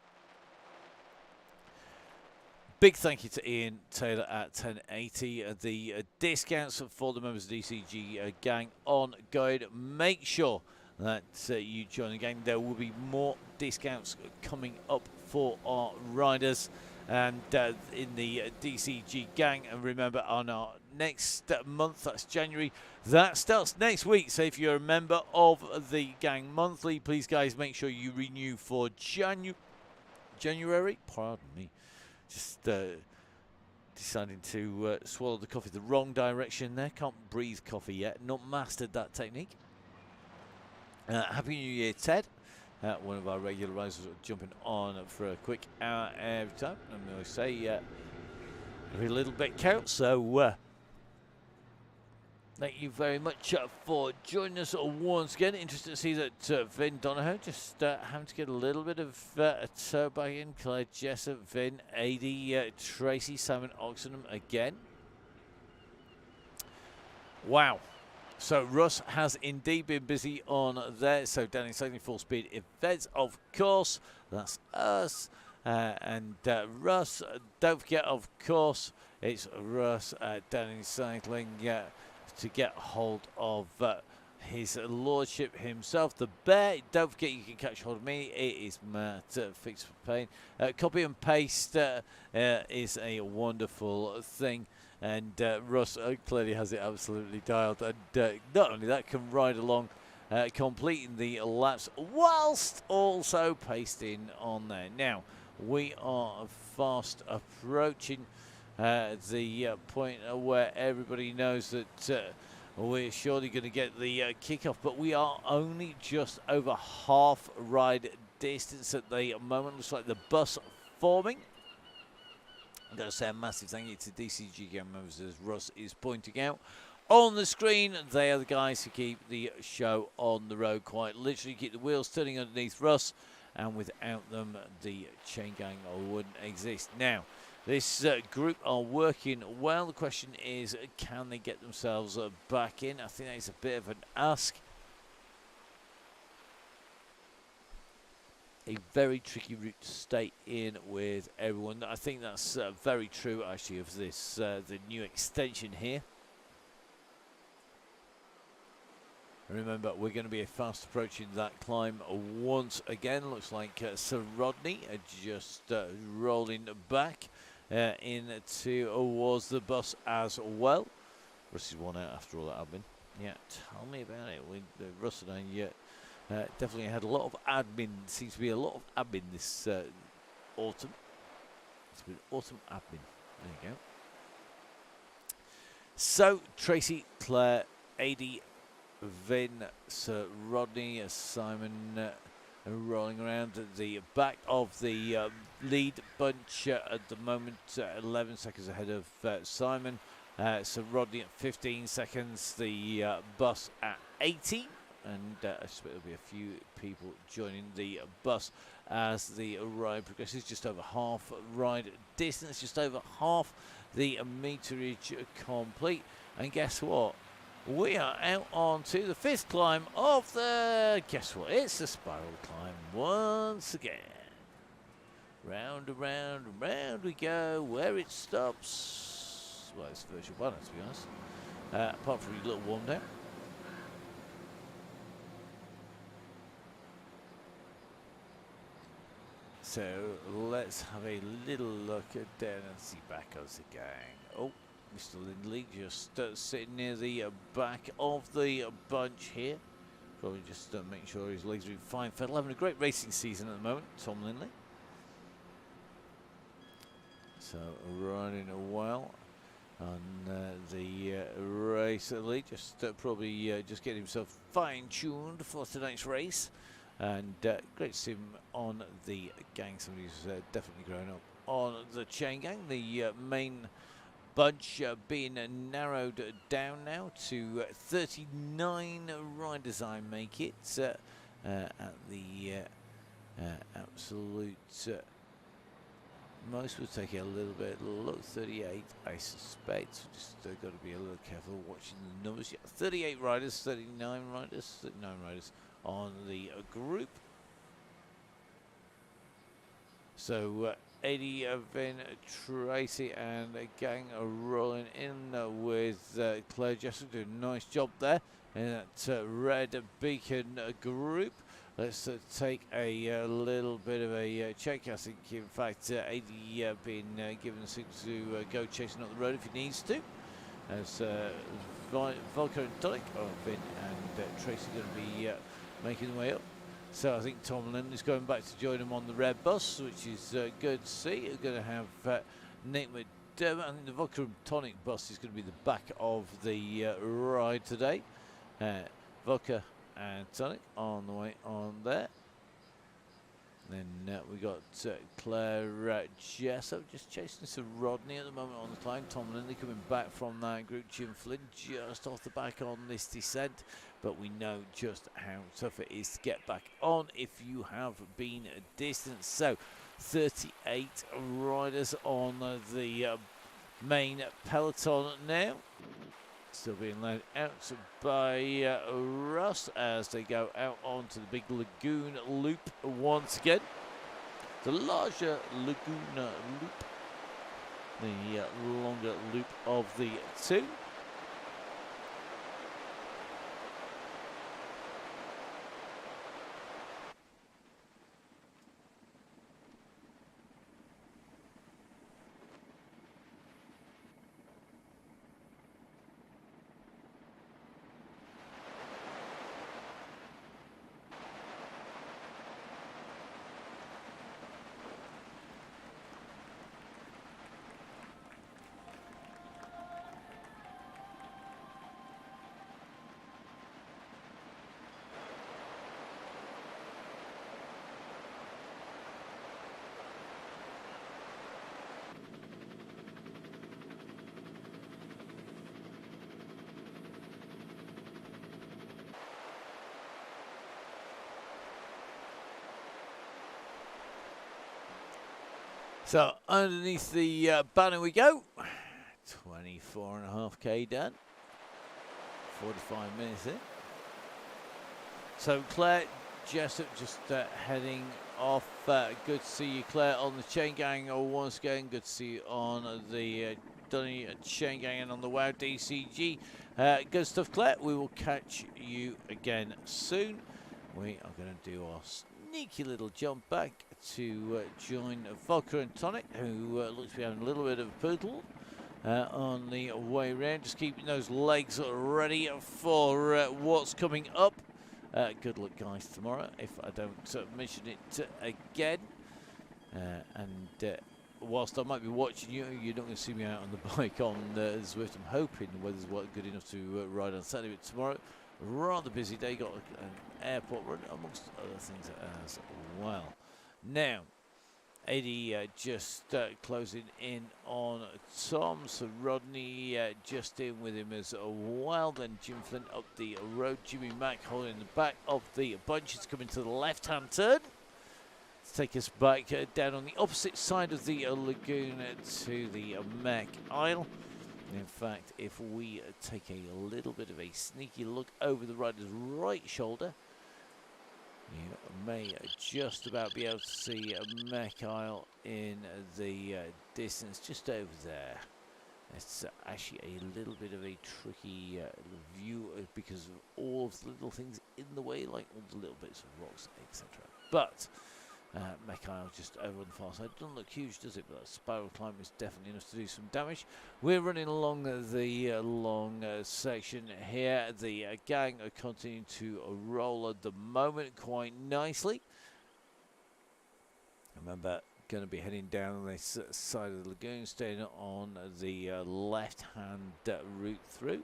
Big thank you to Ian Taylor at 1080. The discounts for the members of the DCG gang ongoing. Make sure that you join the gang. There will be more discounts coming up for our riders and in the DCG gang. And remember, on our next month, that's January, that starts next week. So if you're a member of the gang monthly, please guys make sure you renew for January. Pardon me, just deciding to swallow the coffee the wrong direction there. Can't breathe coffee yet, not mastered that technique. Happy New Year, Ted. One of our regular riders jumping on for a quick hour every time. I'm going to say every little bit counts. So thank you very much for joining us once again. Interested to see that Vin Donahoe just having to get a little bit of a toe back in. Claire Jessup, Vin, AD, Tracy, Simon Oxenham again. Wow. So Russ has indeed been busy on there. So Danny cycling full speed events, of course. That's us. And Russ, don't forget, of course, it's Russ Danny cycling to get hold of his lordship himself, the bear. Don't forget you can catch hold of me. It is Matt Fix for Pain. Copy and paste is a wonderful thing. And Russ clearly has it absolutely dialed. And not only that, can ride along, completing the laps, whilst also pasting on there. Now, we are fast approaching the point where everybody knows that we're surely going to get the kickoff, but we are only just over half ride distance at the moment. Looks like the bus forming. I'm going to say a massive thank you to DCG gang members, as Russ is pointing out on the screen. They are the guys who keep the show on the road, quite literally keep the wheels turning underneath Russ, and without them the chain gang wouldn't exist. Now, this group are working well. The question is, can they get themselves back in? I think that is a bit of an ask. A very tricky route to stay in with everyone. I think that's very true, actually, of this the new extension here. Remember, we're going to be fast approaching that climb once again. Looks like Sir Rodney just rolling back in towards the bus as well. Russ is one out after all that admin. Yeah, tell me about it. Russ and I definitely had a lot of admin. Seems to be a lot of admin this autumn. It's been autumn admin. There you go. So, Tracy, Claire, AD, Vin, Sir Rodney, Simon rolling around at the back of the lead bunch at the moment. 11 seconds ahead of Simon. Sir Rodney at 15 seconds. The bus at 80. and I expect there'll be a few people joining the bus as the ride progresses. Just over half ride distance, just over half the meterage complete. And guess what? We are out onto the 5th climb of the... Guess what? It's the spiral climb once again. Round and round and round we go. Where it stops... Well, it's virtual banner, to be honest. Apart from a little warm down. So let's have a little look at down and see back as the gang. Oh, Mr. Lindley just sitting near the back of the bunch here. Probably just making sure his legs are in fine fettle. Having a great racing season at the moment, Tom Lindley. So riding well on the race lead. Just probably just getting himself fine-tuned for tonight's race. And great to see him on the gang. Somebody who's definitely grown up on the Chaingang. The main bunch being narrowed down now to 39 riders, I make it, at the absolute most. Will take a little bit look. 38, I suspect. Just got to be a little careful watching the numbers. Yeah, 38 riders, 39 riders on the group. So Eddie, Vin, Tracy and gang are rolling in with Claire Jessup, doing a nice job there in that red beacon group. Let's take a little bit of a check. I think, in fact, Eddie being given the signal to go chasing up the road if he needs to. As Volker and Donny, Vin and Tracy going to be making their way up. So I think Tom Lindley's going back to join him on the red bus, which is good to see. We're going to have Nick McDermott. I think the Vodka and Tonic bus is going to be the back of the ride today. Vodka and Tonic on the way on there. Then we got Claire Jessup just chasing Sir Rodney at the moment on the climb. Tom Lindley coming back from that group. Jim Flynn just off the back on this descent. But we know just how tough it is to get back on if you have been distanced. So 38 riders on the main peloton now. Still being led out by Russ as they go out onto the big lagoon loop once again. The larger Laguna loop, the longer loop of the two. So underneath the banner we go. 24.5k done. 45 minutes in. So Claire Jessup just heading off. Good to see you, Claire, on the Chaingang once again. Good to see you on the Donny Chaingang and on the WoW DCG. Good stuff, Claire. We will catch you again soon. We are going to do our sneaky little jump back to join Vodka and Tonic, who looks to be having a little bit of a poodle on the way round. Just keeping those legs ready for what's coming up. Good luck, guys, tomorrow, if I don't mention it again. And whilst I might be watching you, you're not going to see me out on the bike on Zwift. I'm hoping the weather's good enough to ride on Saturday, but tomorrow, rather busy day. Got an airport run, amongst other things as well. Now, Eddie just closing in on Tom, so Rodney just in with him as well. Then Jim Flint up the road. Jimmy Mack holding the back of the bunch. It's coming to the left-hand turn to take us back down on the opposite side of the lagoon to the Mac Isle. In fact, if we take a little bit of a sneaky look over the rider's right shoulder, you may just about be able to see Mac Isle in the distance just over there. It's actually a little bit of a tricky view because of all of the little things in the way, like all the little bits of rocks, etc. But Mac Isle just over on the far side. Doesn't look huge, does it? But that spiral climb is definitely enough to do some damage. We're running along the long section here. The gang are continuing to roll at the moment quite nicely. Remember, going to be heading down this side of the lagoon, staying on the left-hand route through.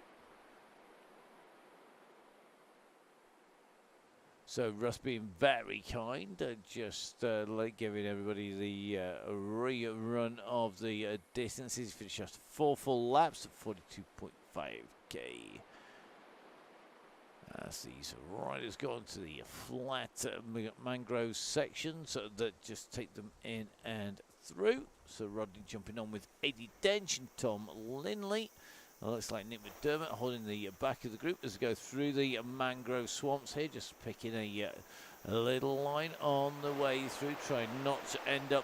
So Russ being very kind, just like giving everybody the rerun of the distances. Finished just 4 full laps at 42.5k. As these riders go onto the flat mangrove sections that just take them in and through. So Rodney jumping on with Eddie Dench and Tom Linley. Looks like Nick McDermott holding the back of the group as they go through the mangrove swamps here, just picking a little line on the way through, trying not to end up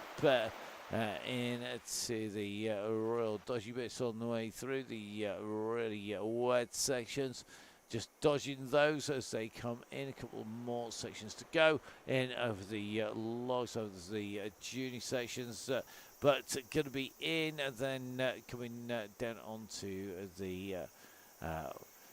into the real dodgy bits on the way through, the really wet sections. Just dodging those as they come in. A couple more sections to go in over the logs, over the junior sections. But going to be in and then coming down onto the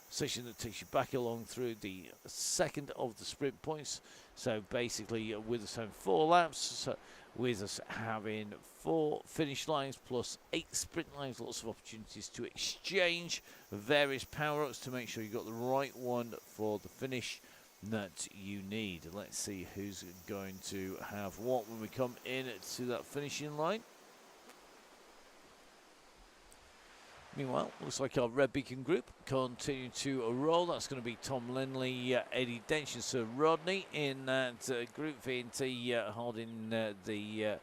section that takes you back along through the second of the sprint points. So basically with us having 4 laps, so with us having 4 finish lines plus 8 sprint lines, lots of opportunities to exchange various power-ups to make sure you got the right one for the finish that you need. Let's see who's going to have what when we come in to that finishing line. Meanwhile, looks like our Red Beacon group continue to roll. That's going to be Tom Linley, Eddie Dench and Sir Rodney in that group. VNT holding the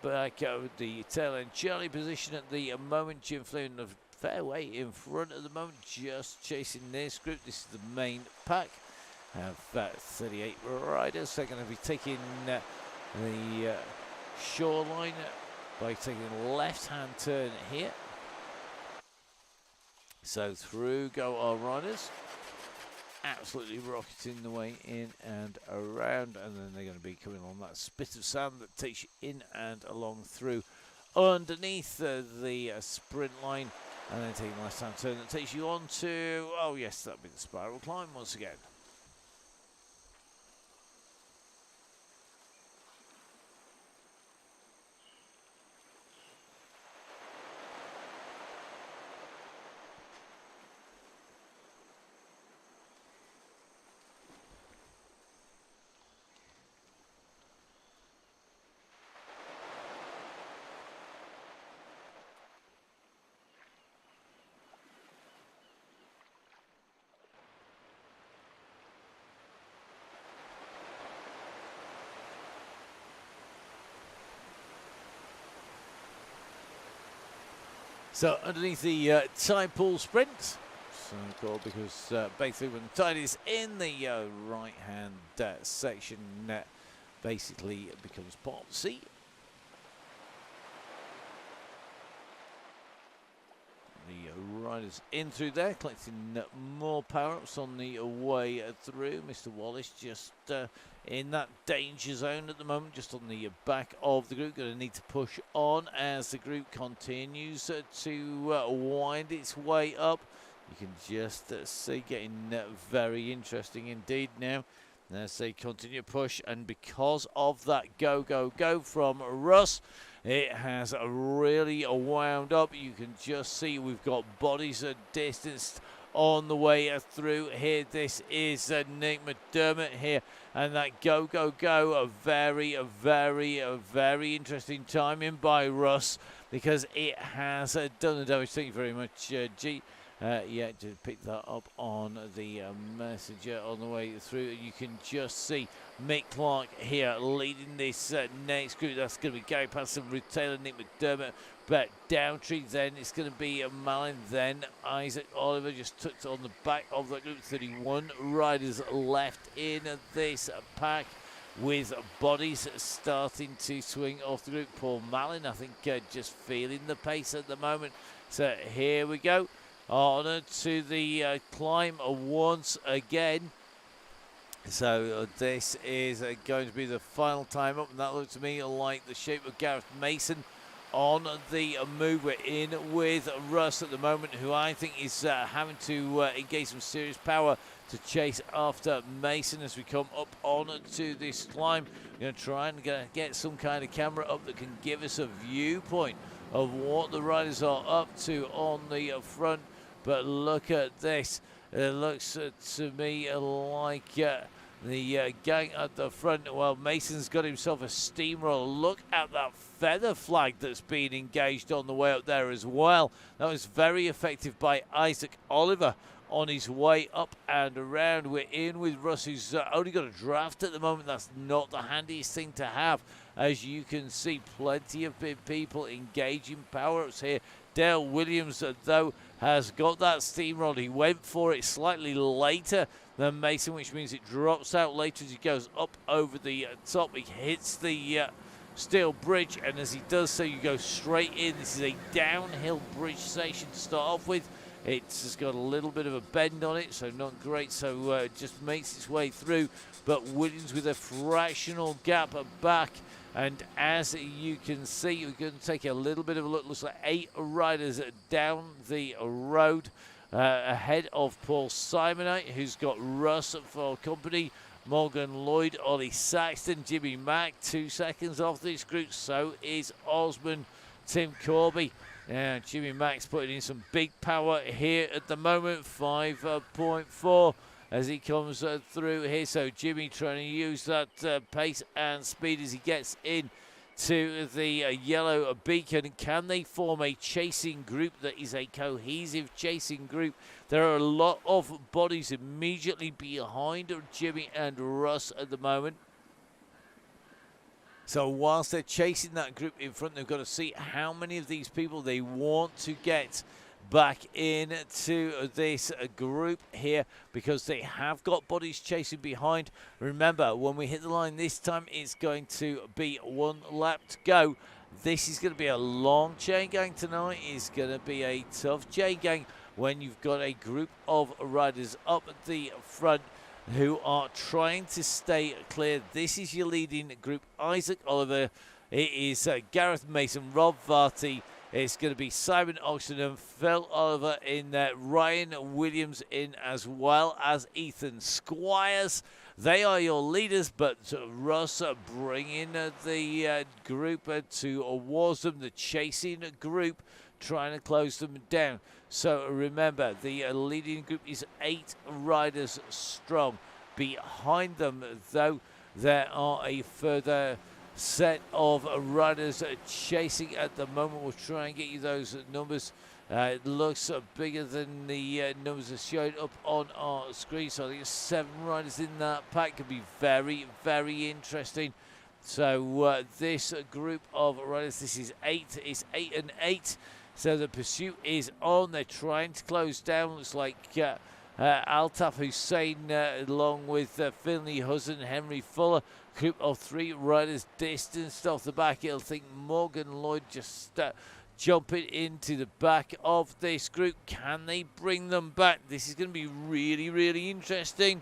back of the tail end Charlie position at the moment. Jim Flynn of fairway in front at the moment, just chasing this group. This is the main pack. Have 38 riders. They're going to be taking the shoreline by taking a left-hand turn here. So through go our riders, absolutely rocketing the way in and around, and then they're going to be coming on that spit of sand that takes you in and along through underneath the sprint line, and then taking the left-hand turn that takes you on to, oh yes, that'll be the spiral climb once again. So underneath the tide pool sprint, so called because basically when the tide is in the right-hand section, basically it becomes part of the sea. The riders in through there, collecting more power-ups on the way through. Mr. Wallace just in that danger zone at the moment, just on the back of the group. Going to need to push on as the group continues to wind its way up. You can just see getting very interesting indeed now as they continue to push, and because of that go, go, go from Russ, it has really wound up. You can just see we've got bodies distanced on the way through here. This is Nick McDermott here, and that go, a very interesting timing by Russ, because it has done the damage. Thank you very much, G. Yeah, just pick that up on the messenger on the way through. You can just see Mick Clark here leading this next group. That's going to be Gary Patterson, Ruth Taylor, Nick McDermott, Brett Downtree. Then it's going to be Malin. Then Isaac Oliver just tucked on the back of the group. 31 riders left in this pack, with bodies starting to swing off the group. Paul Malin, I think, just feeling the pace at the moment. So here we go. On to the climb once again. So this is going to be the final time up, and that looks to me like the shape of Gareth Mason on the move. We're in with Russ at the moment, who I think is having to engage some serious power to chase after Mason as we come up on to this climb. We're going to try and get some kind of camera up that can give us a viewpoint of what the riders are up to on the front. But look at this. It looks to me like the gang at the front. Well, Mason's got himself a steamroller. Look at that feather flag that's been engaged on the way up there as well. That was very effective by Isaac Oliver on his way up and around. We're in with Russ, who's only got a draft at the moment. That's not the handiest thing to have. As you can see, plenty of people engaging power-ups here. Dale Williams, though, has got that steamroller. He went for it slightly later than Mason, which means it drops out later as he goes up over the top. He hits the steel bridge, and as he does so, you go straight in. This is a downhill bridge station to start off with. It's just got a little bit of a bend on it, so not great. So it just makes its way through. But Williams with a fractional gap back. And as you can see, we're going to take a little bit of a look. Looks like 8 riders down the road ahead of Paul Simonite, who's got Russ for company. Morgan Lloyd, Ollie Saxton, Jimmy Mack, 2 seconds off this group. So is Osman, Tim Corby. Jimmy Mack's putting in some big power here at the moment, 5.4 as he comes through here. So Jimmy trying to use that pace and speed as he gets in to the yellow beacon. Can they form a chasing group that is a cohesive chasing group? There are a lot of bodies immediately behind Jimmy and Russ at the moment. So whilst they're chasing that group in front, they've got to see how many of these people they want to get back into this group here, because they have got bodies chasing behind. Remember, when we hit the line this time, it's going to be 1 lap to go. This is going to be a long chain gang tonight. It's going to be a tough chain gang when you've got a group of riders up at the front who are trying to stay clear. This is your leading group. Isaac Oliver, it is Gareth Mason, Rob Varty, it's going to be Simon Oxenden, Phil Oliver in there, Ryan Williams in, as well as Ethan Squires. They are your leaders, but Russ bringing the group towards them, the chasing group, trying to close them down. So remember, the leading group is 8 riders strong. Behind them, though, there are a further set of riders chasing at the moment. We'll try and get you those numbers. It looks bigger than the numbers are showing up on our screen. So I think 7 riders in that pack could be very, very interesting. So this group of riders, this is 8. It's 8 and 8. So the pursuit is on. They're trying to close down. Looks like Altaf Hussein along with Finley Hudson, Henry Fuller. Group of 3 riders distanced off the back. It'll think Morgan Lloyd just jumping into the back of this group. Can they bring them back? This is going to be really, really interesting.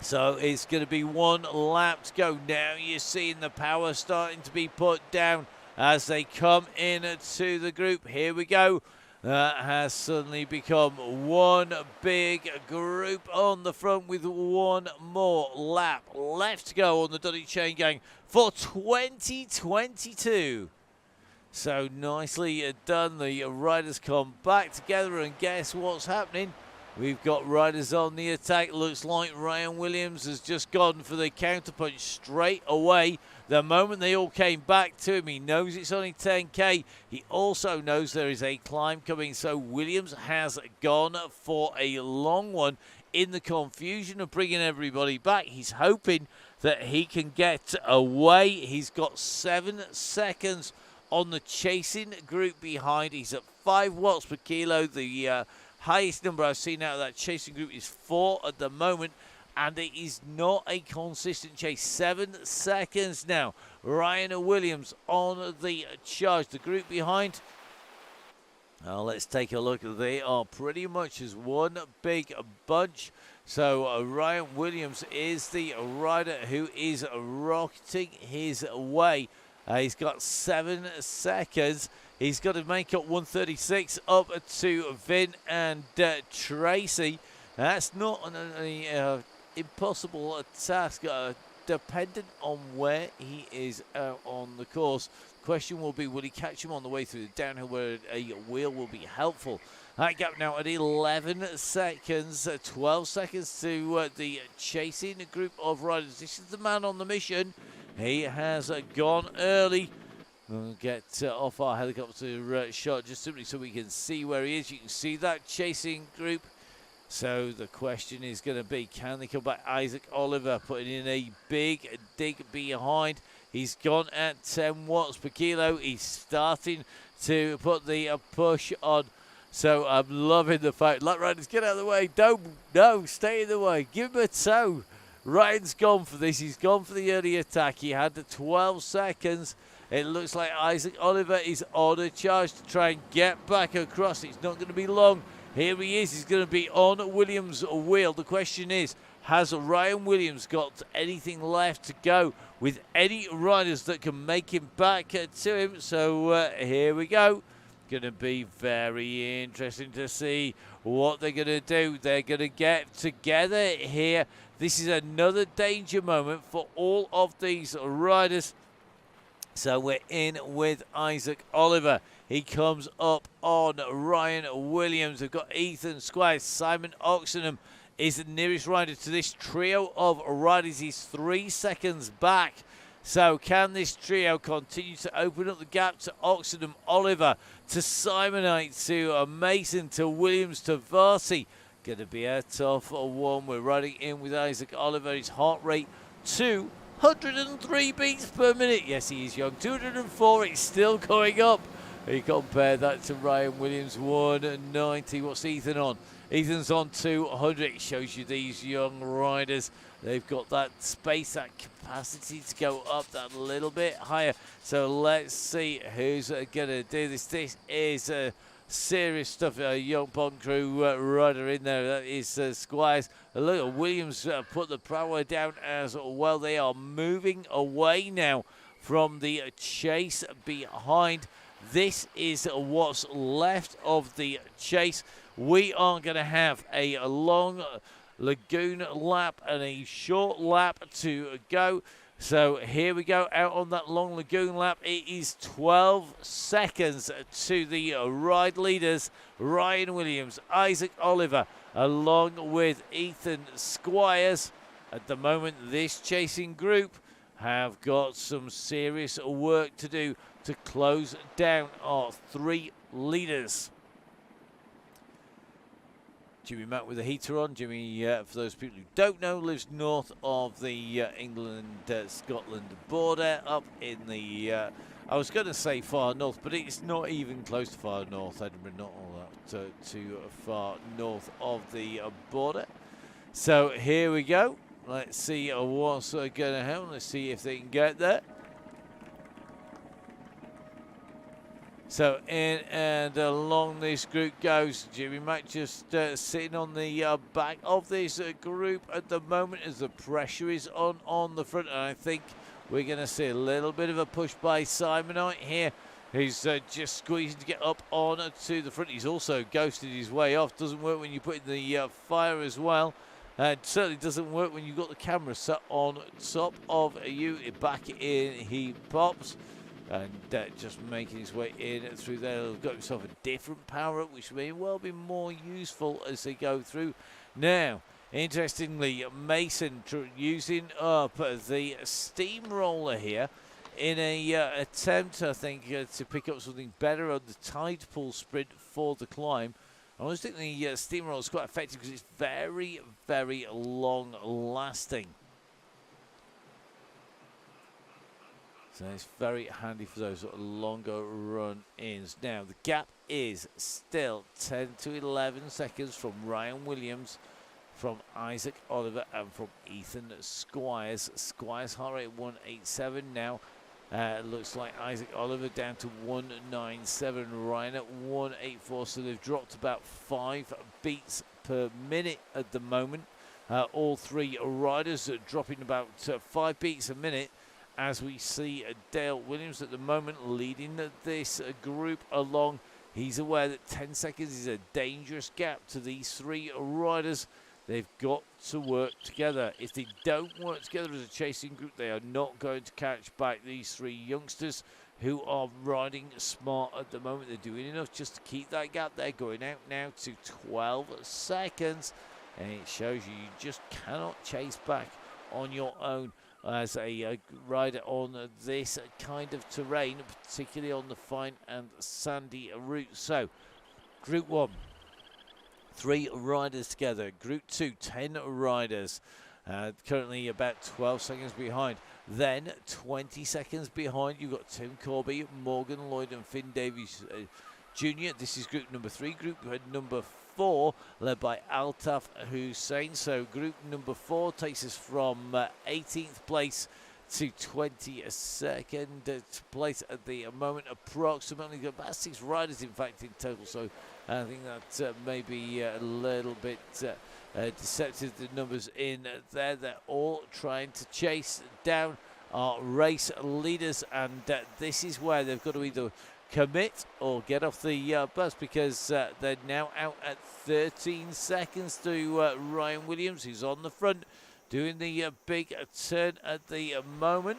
So it's going to be 1 lap to go. Now you're seeing the power starting to be put down as they come in to the group. Here we go. That has suddenly become one big group on the front with 1 more lap left to go on the Donny Chain Gang for 2022. So nicely done. The riders come back together, and guess what's happening? We've got riders on the attack. Looks like Ryan Williams has just gone for the counterpunch straight away. The moment they all came back to him, he knows it's only 10k. He also knows there is a climb coming, so Williams has gone for a long one. In the confusion of bringing everybody back, he's hoping that he can get away. He's got 7 seconds on the chasing group behind. He's at 5 watts per kilo. The highest number I've seen out of that chasing group is 4 at the moment, and it is not a consistent chase. 7 seconds now. Ryan Williams on the charge. The group behind, let's take a look. They are pretty much as one big bunch. So Ryan Williams is the rider who is rocketing his way. He's got 7 seconds. He's got to make up 136 up to Vin and Tracy. That's not an impossible task, dependent on where he is out on the course. Question will be, will he catch him on the way through the downhill where a wheel will be helpful? That gap now at 11 seconds, 12 seconds to the chasing group of riders. This is the man on the mission. He has gone early. We'll get off our helicopter shot just simply so we can see where he is. You can see that chasing group. So the question is going to be, can they come back? Isaac Oliver putting in a big dig behind. He's gone at 10 watts per kilo. He's starting to put the push on. So I'm loving the fact. Let riders get out of the way. No, stay in the way. Give him a toe. Ryan's gone for this. He's gone for the early attack. He had the 12 seconds. It looks like Isaac Oliver is on a charge to try and get back across. It's not going to be long. Here he is. He's going to be on Williams' wheel. The question is, has Ryan Williams got anything left to go with any riders that can make him back to him? So here we go. Going to be very interesting to see what they're going to do. They're going to get together here. This is another danger moment for all of these riders. So we're in with Isaac Oliver. He comes up on Ryan Williams. We've got Ethan Squires. Simon Oxenham is the nearest rider to this trio of riders. He's 3 seconds back. So can this trio continue to open up the gap to Oxenham, Oliver, to Simonite, to Mason, to Williams, to Varty? Going to be a tough one. We're riding in with Isaac Oliver. His heart rate 203 beats per minute. Yes, he is young. 204. It's still going up. You compare that to Ryan Williams, 190. What's Ethan on? Ethan's on 200. It shows you these young riders. They've got that space, that capacity to go up that little bit higher. So let's see who's going to do this. This is serious stuff. A young Bond Crew rider in there. That is Squires. Look at Williams put the power down as well. They are moving away now from the chase behind. This is what's left of the chase. We are going to have a long lagoon lap and a short lap to go. So here we go, out on that long lagoon lap. It is 12 seconds to the ride leaders, Ryan Williams, Isaac Oliver, along with Ethan Squires. At the moment, this chasing group have got some serious work to do to close down our 3 leaders. Jimmy Mack with the heater on. Jimmy, for those people who don't know, lives north of the England-Scotland border, up in the, I was going to say far north, but it's not even close to far north. Edinburgh, not all that too far north of the border. So here we go. Let's see what's going to happen. Let's see if they can get there. So in and along this group goes Jimmy Mack, just sitting on the back of this group at the moment as the pressure is on the front. And I think we're going to see a little bit of a push by Simonite here. He's just squeezing to get up on to the front. He's also ghosted his way off. Doesn't work when you put in the fire as well. And certainly doesn't work when you've got the camera set on top of you. Back in he pops. and just making his way in through there. He's got himself a different power up, which may well be more useful as they go through. Now, interestingly, Mason using up the steamroller here in a attempt, I think, to pick up something better on the tide pool sprint for the climb. I always think the steamroller is quite effective because it's very, very long lasting. So it's very handy for those sort of longer run-ins. Now, the gap is still 10 to 11 seconds from Ryan Williams, from Isaac Oliver, and from Ethan Squires. Squires heart rate 187 now. Looks like Isaac Oliver down to 197, Ryan at 184, so they've dropped about 5 beats per minute at the moment. All three riders are dropping about 5 beats a minute, as we see Dale Williams at the moment leading this group along. He's aware that 10 seconds is a dangerous gap to these 3 riders. They've got to work together. If they don't work together as a chasing group, they are not going to catch back these 3 youngsters who are riding smart at the moment. They're doing enough just to keep that gap there, going out now to 12 seconds. And it shows you just cannot chase back on your own as a rider on this kind of terrain, particularly on the fine and sandy route. So, Group 1. 3 riders together. Group 2, 10 riders. Currently about 12 seconds behind. Then 20 seconds behind, you've got Tim Corby, Morgan Lloyd, and Finn Davies Jr. This is group number 3. Group number 4, led by Altaf Hussein. So group number 4 takes us from 18th place to 22nd place at the moment. Approximately about 6 riders, in fact, in total. So I think that may be a little bit deceptive, the numbers in there. They're all trying to chase down our race leaders, and this is where they've got to either commit or get off the bus, because they're now out at 13 seconds to Ryan Williams, who's on the front doing the big turn at the moment.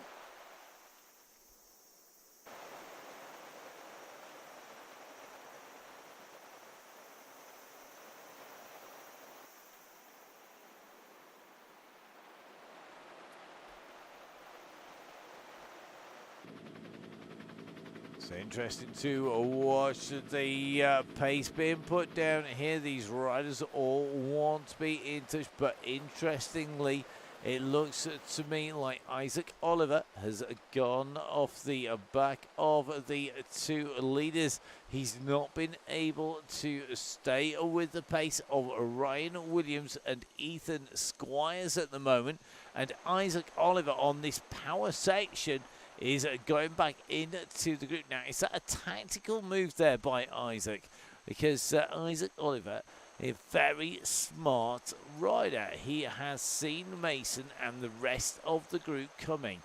It's interesting to watch the pace being put down here. These riders all want to be in touch, but interestingly, it looks to me like Isaac Oliver has gone off the back of the 2 leaders. He's not been able to stay with the pace of Ryan Williams and Ethan Squires at the moment. And Isaac Oliver on this power section is going back into the group. Now, is that a tactical move there by Isaac? Because Isaac Oliver, a very smart rider. He has seen Mason and the rest of the group coming.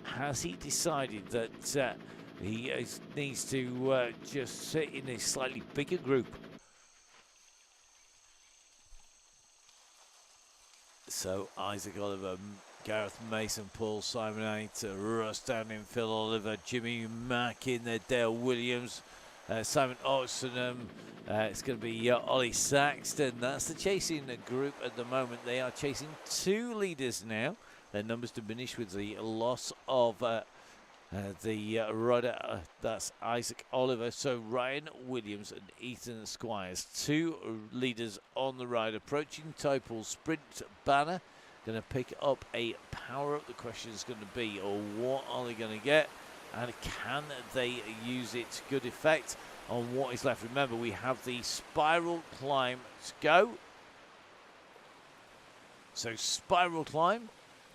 Has he decided that he needs to just sit in a slightly bigger group? So Isaac Oliver, Gareth Mason, Paul Simon Knight, Russ Downing, Phil Oliver, Jimmy Mack in there, Dale Williams, Simon Oxenham. It's going to be Ollie Saxton. That's the chasing group at the moment. They are chasing 2 leaders now. Their numbers diminish with the loss of the rider. That's Isaac Oliver. So Ryan Williams and Ethan Squires, 2 leaders on the ride, approaching Topol sprint banner. Going to pick up a power up. The question is going to be, what are they going to get, and can they use it to good effect on what is left? Remember, we have the spiral climb to go. So spiral climb,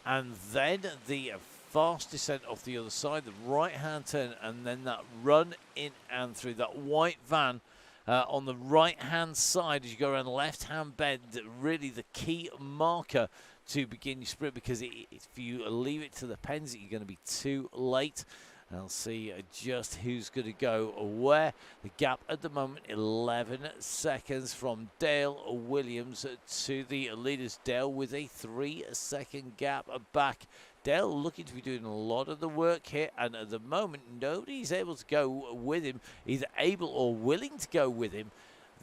and then the fast descent off the other side, the right hand turn, and then that run in and through. That white van on the right hand side as you go around the left hand bend, really the key marker to begin your sprint, because if you leave it to the pens, you're going to be too late. I'll see just who's going to go where. The gap at the moment, 11 seconds from Dale Williams to the leaders. Dale with a 3-second gap back Dale looking to be doing a lot of the work here, and at the moment, nobody's able to go with him, either able or willing to go with him.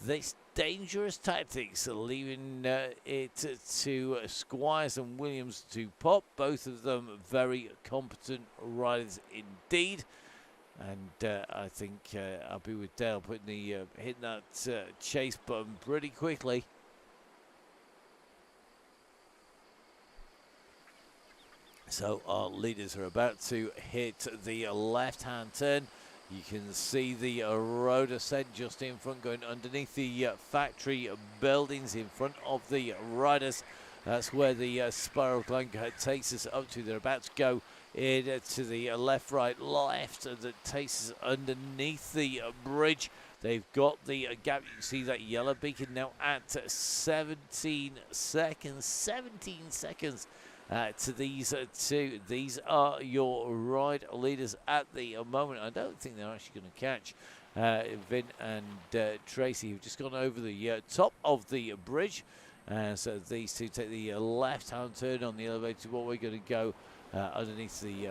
This dangerous tactics, leaving it to Squires and Williams to pop. Both of them very competent riders indeed. And I think I'll be with Dale putting the hitting that chase button pretty quickly. So our leaders are about to hit the left-hand turn. You can see the road ascent just in front, going underneath the factory buildings in front of the riders. That's where the spiral climb takes us up to. They're about to go in to the left, that takes us underneath the bridge. They've got the gap. You can see that yellow beacon now at 17 seconds. 17 seconds. To these two. These are your ride leaders at the moment. I don't think they're actually going to catch Vin and Tracy, who've just gone over the top of the bridge. So these two take the left-hand turn on the elevator. What we're going to go underneath the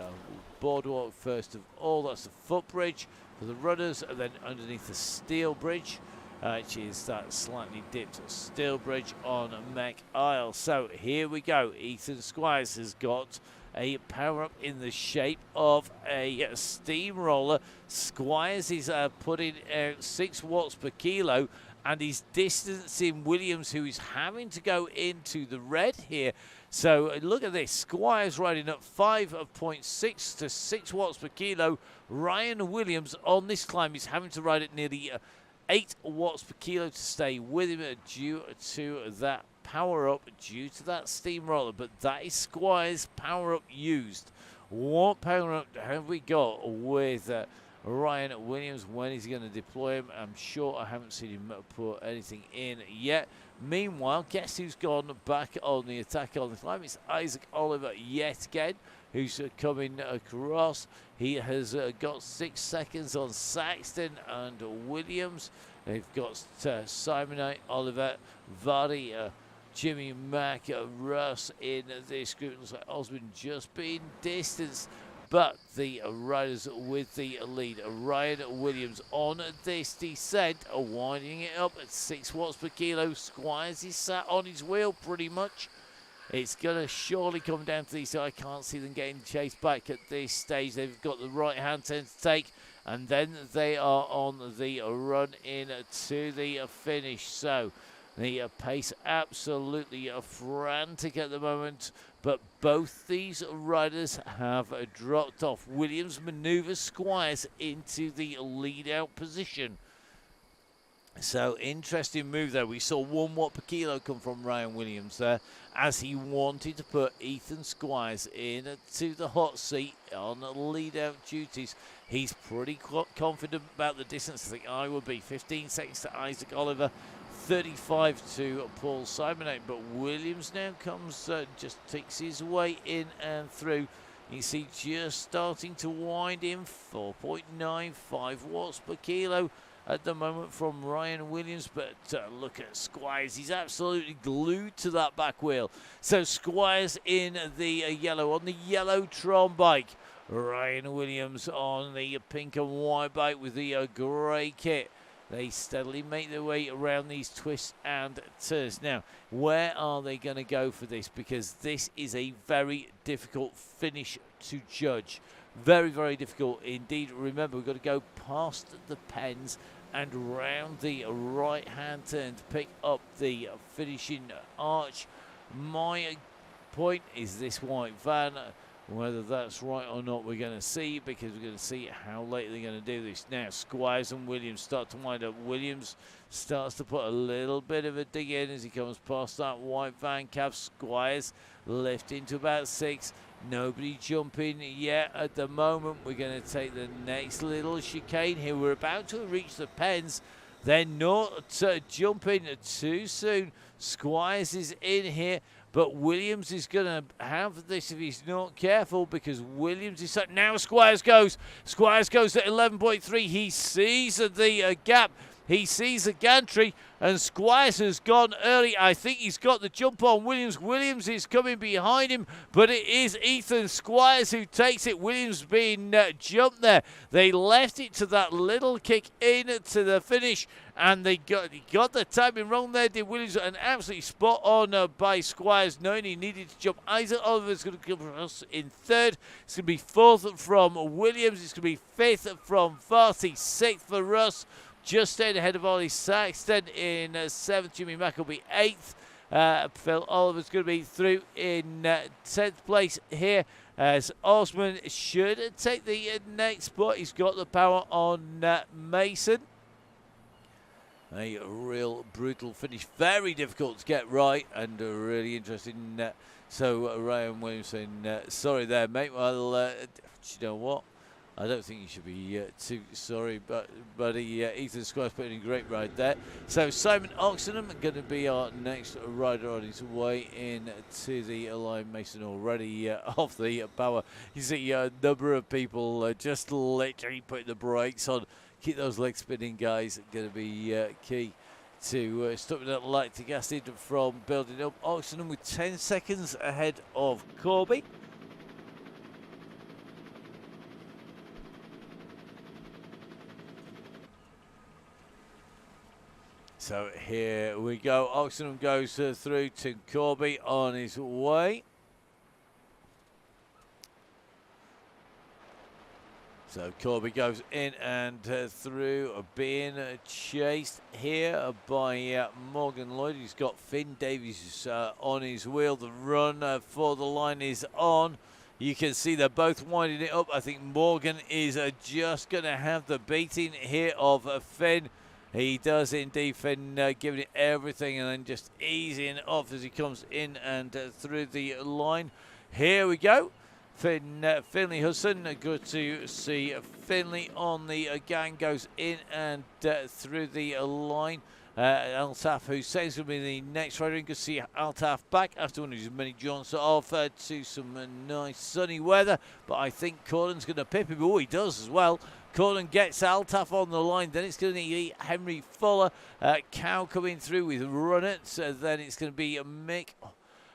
boardwalk first of all. That's the footbridge for the runners, and then underneath the steel bridge, which is that slightly dipped steel bridge on Mech Isle. So here we go. Ethan Squires has got a power-up in the shape of a steamroller. Squires is putting out 6 watts per kilo, and he's distancing Williams, who is having to go into the red here. So look at this. Squires riding up 5.6 to 6 watts per kilo. Ryan Williams on this climb is having to ride at nearly 8 watts per kilo to stay with him due to that power up, due to that steamroller. But that is Squires' power up used. What power up have we got with Ryan Williams? When is he going to deploy him? I'm sure I haven't seen him put anything in yet. Meanwhile, guess who's gone back on the attack on the climb? It's Isaac Oliver yet again, who's coming across. He has got 6 seconds on Saxton and Williams. They've got Simonite, Oliver, Vardy, Jimmy Mack, Russ in this group. It looks like Osmond just being distanced. But the riders with the lead, Ryan Williams on this descent, winding it up at 6 watts per kilo. Squires is sat on his wheel pretty much. It's going to surely come down to these, so I can't see them getting chased back at this stage. They've got the right-hand turn to take, and then they are on the run in to the finish. So the pace absolutely frantic at the moment, but both these riders have dropped off. Williams manoeuvres Squires into the lead-out position. So, interesting move there. We saw 1 watt per kilo come from Ryan Williams there, as he wanted to put Ethan Squires into the hot seat on lead-out duties. He's pretty confident about the distance. I think I would be 15 seconds to Isaac Oliver, 35 to Paul Simonite. But Williams now comes, just takes his way in and through. You see just starting to wind in, 4.95 watts per kilo at the moment from Ryan Williams. But look at Squires. He's absolutely glued to that back wheel. So Squires in the yellow, on the yellow Tron bike. Ryan Williams on the pink and white bike with the grey kit. They steadily make their way around these twists and turns. Now, where are they going to go for this? Because this is a very difficult finish to judge. Very, very difficult indeed. Remember, we've got to go past the pens and round the right-hand turn to pick up the finishing arch. My point is this white van. Whether that's right or not, we're going to see, because we're going to see how late they're going to do this. Now, Squires and Williams start to wind up. Williams starts to put a little bit of a dig in as he comes past that white van cab. Squires lifting to about 6. Nobody jumping yet at the moment. We're going to take the next little chicane here. We're about to reach the pens. They're not jumping too soon. Squires is in here, but Williams is going to have this if he's not careful, because Williams is... Now Squires goes. Squires goes at 11.3. He sees the gap. He sees the gantry, and Squires has gone early. I think he's got the jump on Williams. Williams is coming behind him, but it is Ethan Squires who takes it. Williams being jumped there. They left it to that little kick in to the finish, and he got the timing wrong there, did Williams. An absolutely spot on by Squires, knowing he needed to jump. Isaac Oliver's going to come for us in third. It's going to be fourth from Williams. It's going to be fifth from Farty, sixth for Russ. Just staying ahead of Ollie Saxton in seventh. Jimmy Mack will be eighth. Phil Oliver's going to be through in 10th place here, as Osman should take the next spot. He's got the power on Mason. A real brutal finish. Very difficult to get right, and really interesting. So Ryan Williamson, sorry there, mate. Well, you know what? I don't think you should be too sorry, but Ethan Squires putting in a great ride there. So Simon Oxenham going to be our next rider on his way in to the line. Mason already off the power. You see a number of people just literally putting the brakes on. Keep those legs spinning, guys. Going to be key to stopping that lactic acid from building up. Oxenham with 10 seconds ahead of Corby. So here we go. Oxenham goes through to Corby on his way. So Corby goes in and through, being chased here by Morgan Lloyd. He's got Finn Davies on his wheel. The run for the line is on. You can see they're both winding it up. I think Morgan is just going to have the beating here of Finn. He does indeed, Finn giving it everything and then just easing off as he comes in and through the line. Here we go. Finley Hudson, good to see Finley on the gang, goes in and through the line. Altaf Hussein is going to be the next rider. Good to see Altaf back after one of his many jaunts off to some nice sunny weather. But I think Corden's going to pip him. Oh, he does as well. Corden gets Altaf on the line. Then it's going to be Henry Fuller. Cow coming through with Runnets. Then it's going to be Mick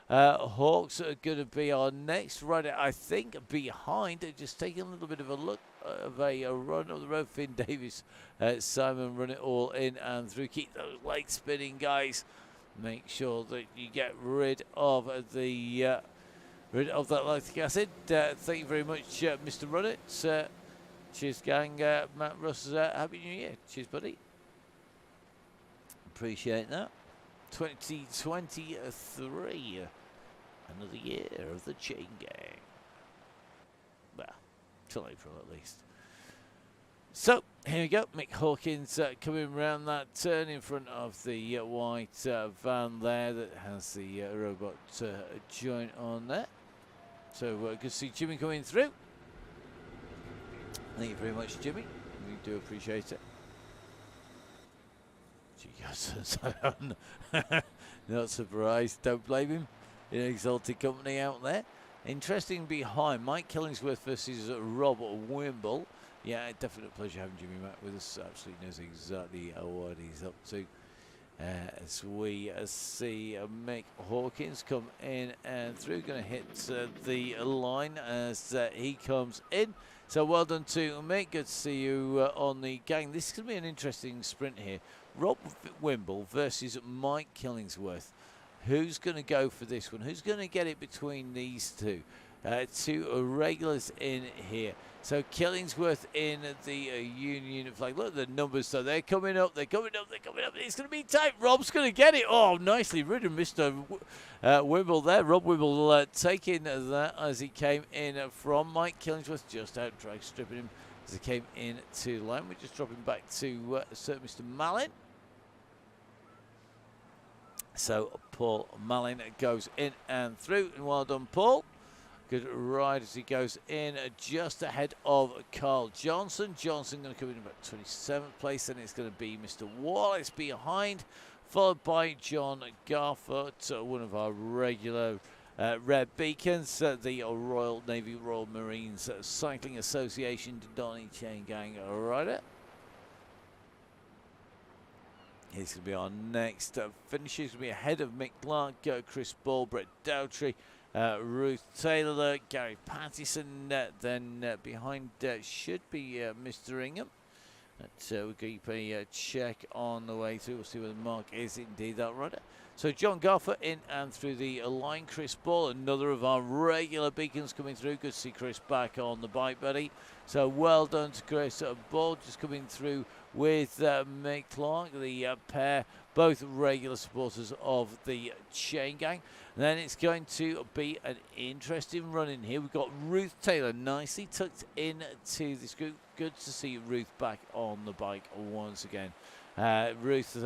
Hawks are going to be our next rider, I think, behind. Just taking a little bit of a look of a run up the road. Finn Davis, Simon run it all in and through. Keep those legs spinning, guys. Make sure that you get rid of that lactic acid. Thank you very much, Mr. Runnett. Cheers, gang. Matt Russ, Happy New Year. Cheers, buddy. Appreciate that. 2023. Another year of the Chaingang. Well, till April at least. So, here we go. Mick Hawkins coming around that turn in front of the white van there that has the robot joint on there. So, good to see Jimmy coming through. Thank you very much, Jimmy. We do appreciate it. Not surprised. Don't blame him. In exalted company out there. Interesting behind. Mike Killingsworth versus Rob Wimble. Yeah, definite pleasure having Jimmy Mack with us. Absolutely knows exactly what he's up to. As we see Mick Hawkins come in and through. Going to hit the line as he comes in. So well done to Mick. Good to see you on the gang. This is going to be an interesting sprint here. Rob Wimble versus Mike Killingsworth. Who's going to go for this one? Who's going to get it between these two? Two regulars in here. So Killingsworth in the Union flag. Look at the numbers. So they're coming up. They're coming up. They're coming up. It's going to be tight. Rob's going to get it. Oh, nicely ridden, Mr. Wimble there. Rob Wimble taking that as he came in from Mike Killingsworth. Just out drag stripping him as he came into line. We're just dropping back to Mr. Malin. So Paul Malin goes in and through, and well done, Paul. Good ride as he goes in just ahead of Carl Johnson. Johnson going to come in about 27th place, and it's going to be Mr. Wallace behind, followed by John Garfoot, one of our regular red beacons, the Royal Navy Royal Marines Cycling Association Donny Chaingang rider. He's going to be our next finisher. He's going to be ahead of Mick Clark, Chris Ball, Brett Dowtrey, Ruth Taylor, Gary Pattison. Then behind should be Mr. Ingham. We'll keep a check on the way through. We'll see whether Mark is indeed that rider. So John Garfer in and through the line. Chris Ball, another of our regular beacons coming through. Good to see Chris back on the bike, buddy. So well done to Chris Ball, just coming through with Mick Clark, the pair, both regular supporters of the Chaingang. Then it's going to be an interesting run in here. We've got Ruth Taylor nicely tucked into this group. Good to see Ruth back on the bike once again. Ruth,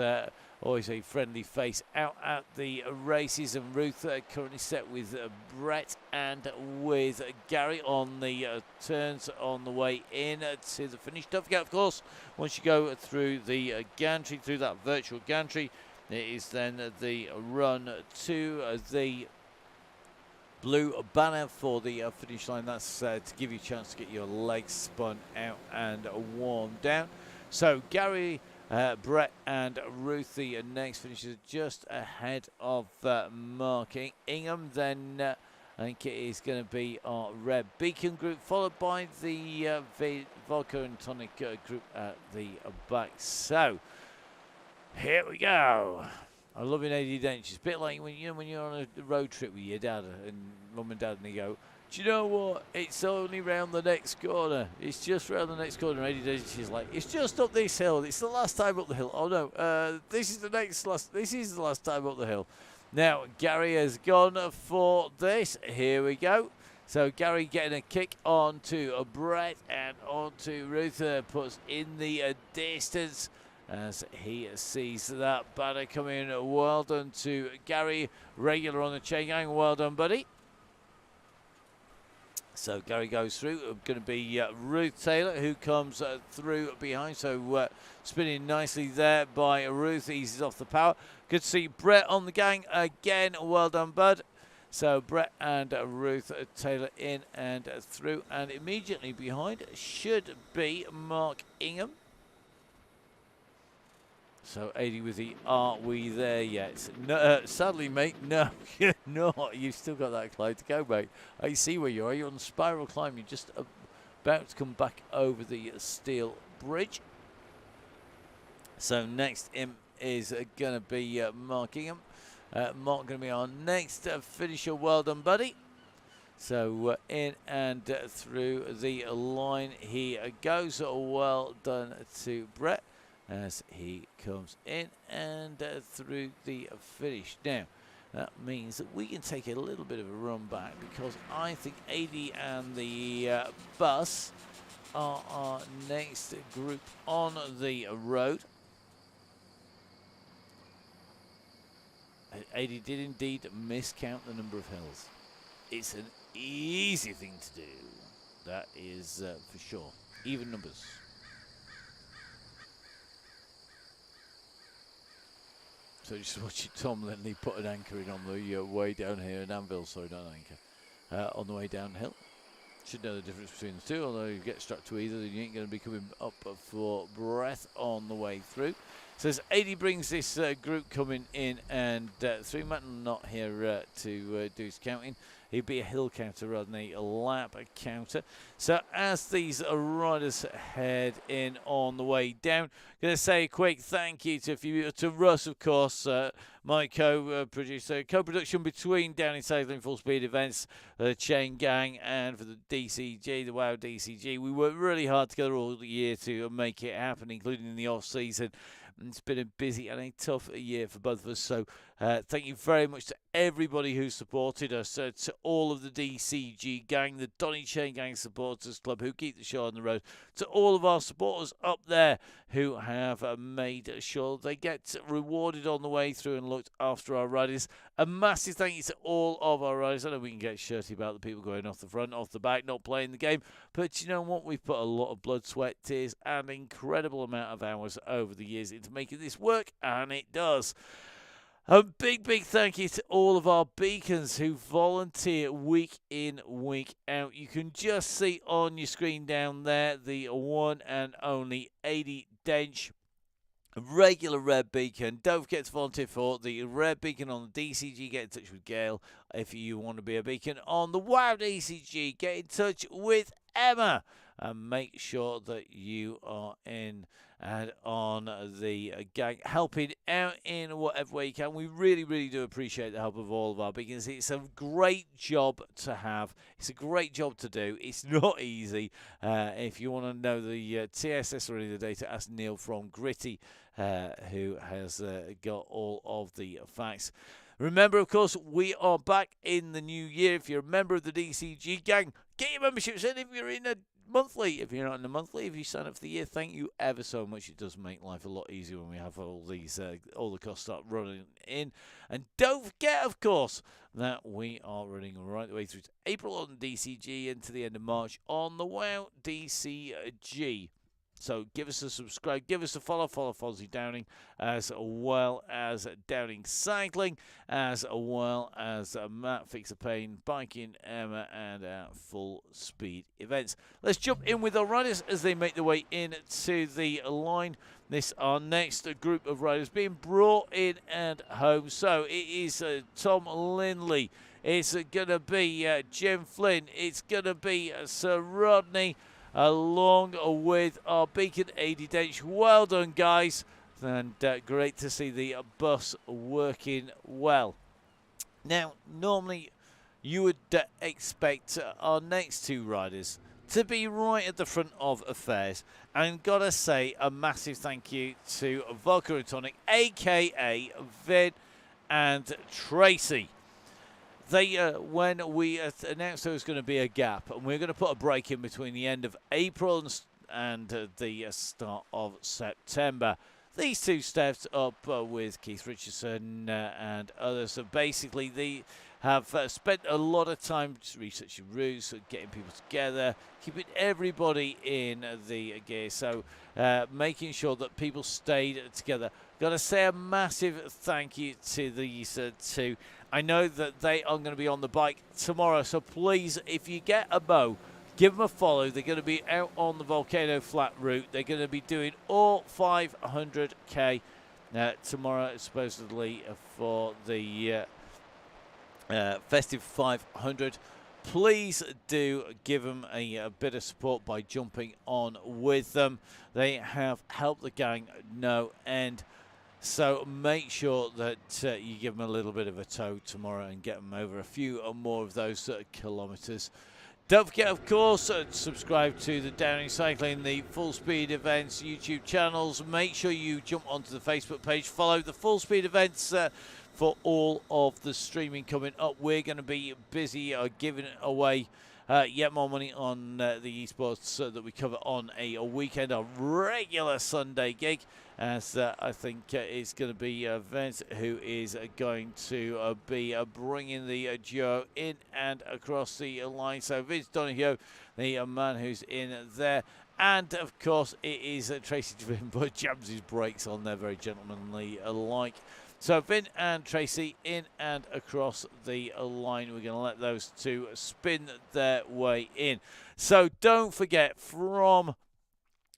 always a friendly face out at the races, and Ruth currently set with Brett and with Gary on the turns on the way in to the finish. Don't forget, of course, once you go through the gantry, through that virtual gantry, it is then the run to the blue banner for the finish line. That's to give you a chance to get your legs spun out and warmed down. So Gary, Brett and Ruth, the next finishers, just ahead of Mark Ingham. Then I think it is going to be our Red Beacon group, followed by the Vodka and Tonic group at the back. So here we go. I'm loving AD Dench. It's a bit like when you're on a road trip with your dad and mum and dad, and they go, "Do you know what? It's only round the next corner. It's just round the next corner." AD Dench is like, "It's just up this hill. It's the last time up the hill." "Oh no, this is the last time up the hill." Now Gary has gone for this. Here we go. So Gary getting a kick onto Brett and onto Ruth, puts in the distance as he sees that banner coming. Well done to Gary, regular on the Chaingang. Well done, buddy. So Gary goes through. Going to be Ruth Taylor who comes through behind. So spinning nicely there by Ruth, eases off the power. Good to see Brett on the gang again. Well done, bud. So Brett and Ruth Taylor in and through, and immediately behind should be Mark Ingham. So 80 with the "Are we there yet?" No, sadly, mate, no, you're not. You've still got that climb to go, mate. I see where you are. You're on the spiral climb. You're just about to come back over the steel bridge. So next in is going to be Mark Ingham. Mark going to be our next finisher. Well done, buddy. So in and through the line he goes. Well done to Brett as he comes in and through the finish. Now, that means that we can take a little bit of a run back, because I think AD and the bus are our next group on the road. AD did indeed miscount the number of hills. It's an easy thing to do, that is for sure. Even numbers. So just watching Tom Lindley put an anchor in on the way down here in Anvil, sorry, not an anchor, on the way downhill. Should know the difference between the two, although you get strapped to either, then you ain't going to be coming up for breath on the way through. So as 80 brings this group coming in and through, Matt not here to do his counting. He'd be a hill counter rather than a lap counter. So as these riders head in on the way down, going to say a quick thank you to Russ, of course, my co-producer, co-production between Down in Cycling Full Speed Events, the Chaingang, and for the DCG, the WOW DCG. We worked really hard together all the year to make it happen, including in the off-season. It's been a busy and a tough year for both of us, so thank you very much to everybody who supported us, to all of the DCG gang, the Donny Chaingang Supporters Club who keep the show on the road, to all of our supporters up there who have made sure they get rewarded on the way through and looked after our riders. A massive thank you to all of our riders. I know we can get shirty about the people going off the front, off the back, not playing the game, but you know what? We've put a lot of blood, sweat, tears, and an incredible amount of hours over the years into making this work, and it does. A big thank you to all of our beacons who volunteer week in, week out. You can just see on your screen down there the one and only AD Dench, regular Red Beacon. Don't forget to volunteer for the Red Beacon on the DCG. Get in touch with Gail if you want to be a beacon on the WoW DCG. Get in touch with Emma and make sure that you are in and on the gang, helping out in whatever way you can. We really, really do appreciate the help of all of our beacons. It's a great job to have. It's a great job to do. It's not easy. If you want to know the TSS or any of the data, ask Neil from Gritty, who has got all of the facts. Remember, of course, we are back in the new year. If you're a member of the DCG gang, get your memberships in. If you're in a monthly, if you're not in a monthly, if you sign up for the year, thank you ever so much. It does make life a lot easier when we have all these, all the costs start running in. And don't forget, of course, that we are running right the way through to April on DCG into the end of March on the WoW DCG. So give us a subscribe, give us a follow Fozzie Downing, as well as Downing Cycling, as well as Matt Fixer Pain, Biking, Emma, and Full Speed Events. Let's jump in with our riders as they make their way into the line. This our next group of riders being brought in and home. So it is Tom Lindley. It's going to be Jim Flynn. It's going to be Sir Rodney, along with our Beacon AD Dench. Well done, guys, and great to see the bus working well. Now, normally you would expect our next two riders to be right at the front of affairs, and gotta say a massive thank you to Vodka and Tonic, aka Vin and Tracy. They, when we announced there was going to be a gap, and we are going to put a break in between the end of April and the start of September, these two stepped up with Keith Richardson and others. So basically, they have spent a lot of time researching routes, getting people together, keeping everybody in the gear. So making sure that people stayed together. Got to say a massive thank you to these two. I know that they are going to be on the bike tomorrow, so please, if you get a mow, give them a follow. They're going to be out on the Volcano Flat route. They're going to be doing all 500k tomorrow, supposedly for the Festive 500. Please do give them a bit of support by jumping on with them. They have helped the gang no end. So make sure that you give them a little bit of a tow tomorrow and get them over a few or more of those kilometres. Don't forget, of course, subscribe to the Downing Cycling, the Full Speed Events YouTube channels. Make sure you jump onto the Facebook page. Follow the Full Speed Events for all of the streaming coming up. We're going to be busy giving away yet more money on the esports that we cover on a weekend, a regular Sunday gig, as I think it's going to be Vince who is going to be bringing the duo in and across the line. So Vince Donahue, the man who's in there. And, of course, it is Tracy Devin, but jams his brakes on there, very gentlemanly alike. So Vin and Tracy in and across the line. We're going to let those two spin their way in. So don't forget, from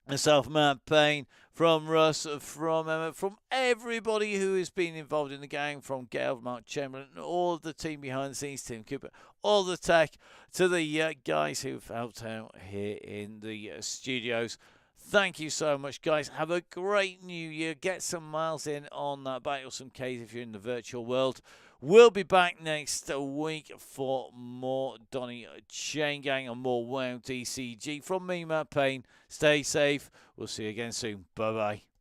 myself, Matt Payne, from Russ, from Emma, from everybody who has been involved in the gang, from Gail, Mark Chamberlain, all of the team behind the scenes, Tim Cooper, all the tech, to the guys who've helped out here in the studios. Thank you so much, guys. Have a great new year. Get some miles in on that bike or some Ks if you're in the virtual world. We'll be back next week for more Donny Chaingang and more WoW DCG. From me, Matt Payne. Stay safe. We'll see you again soon. Bye-bye.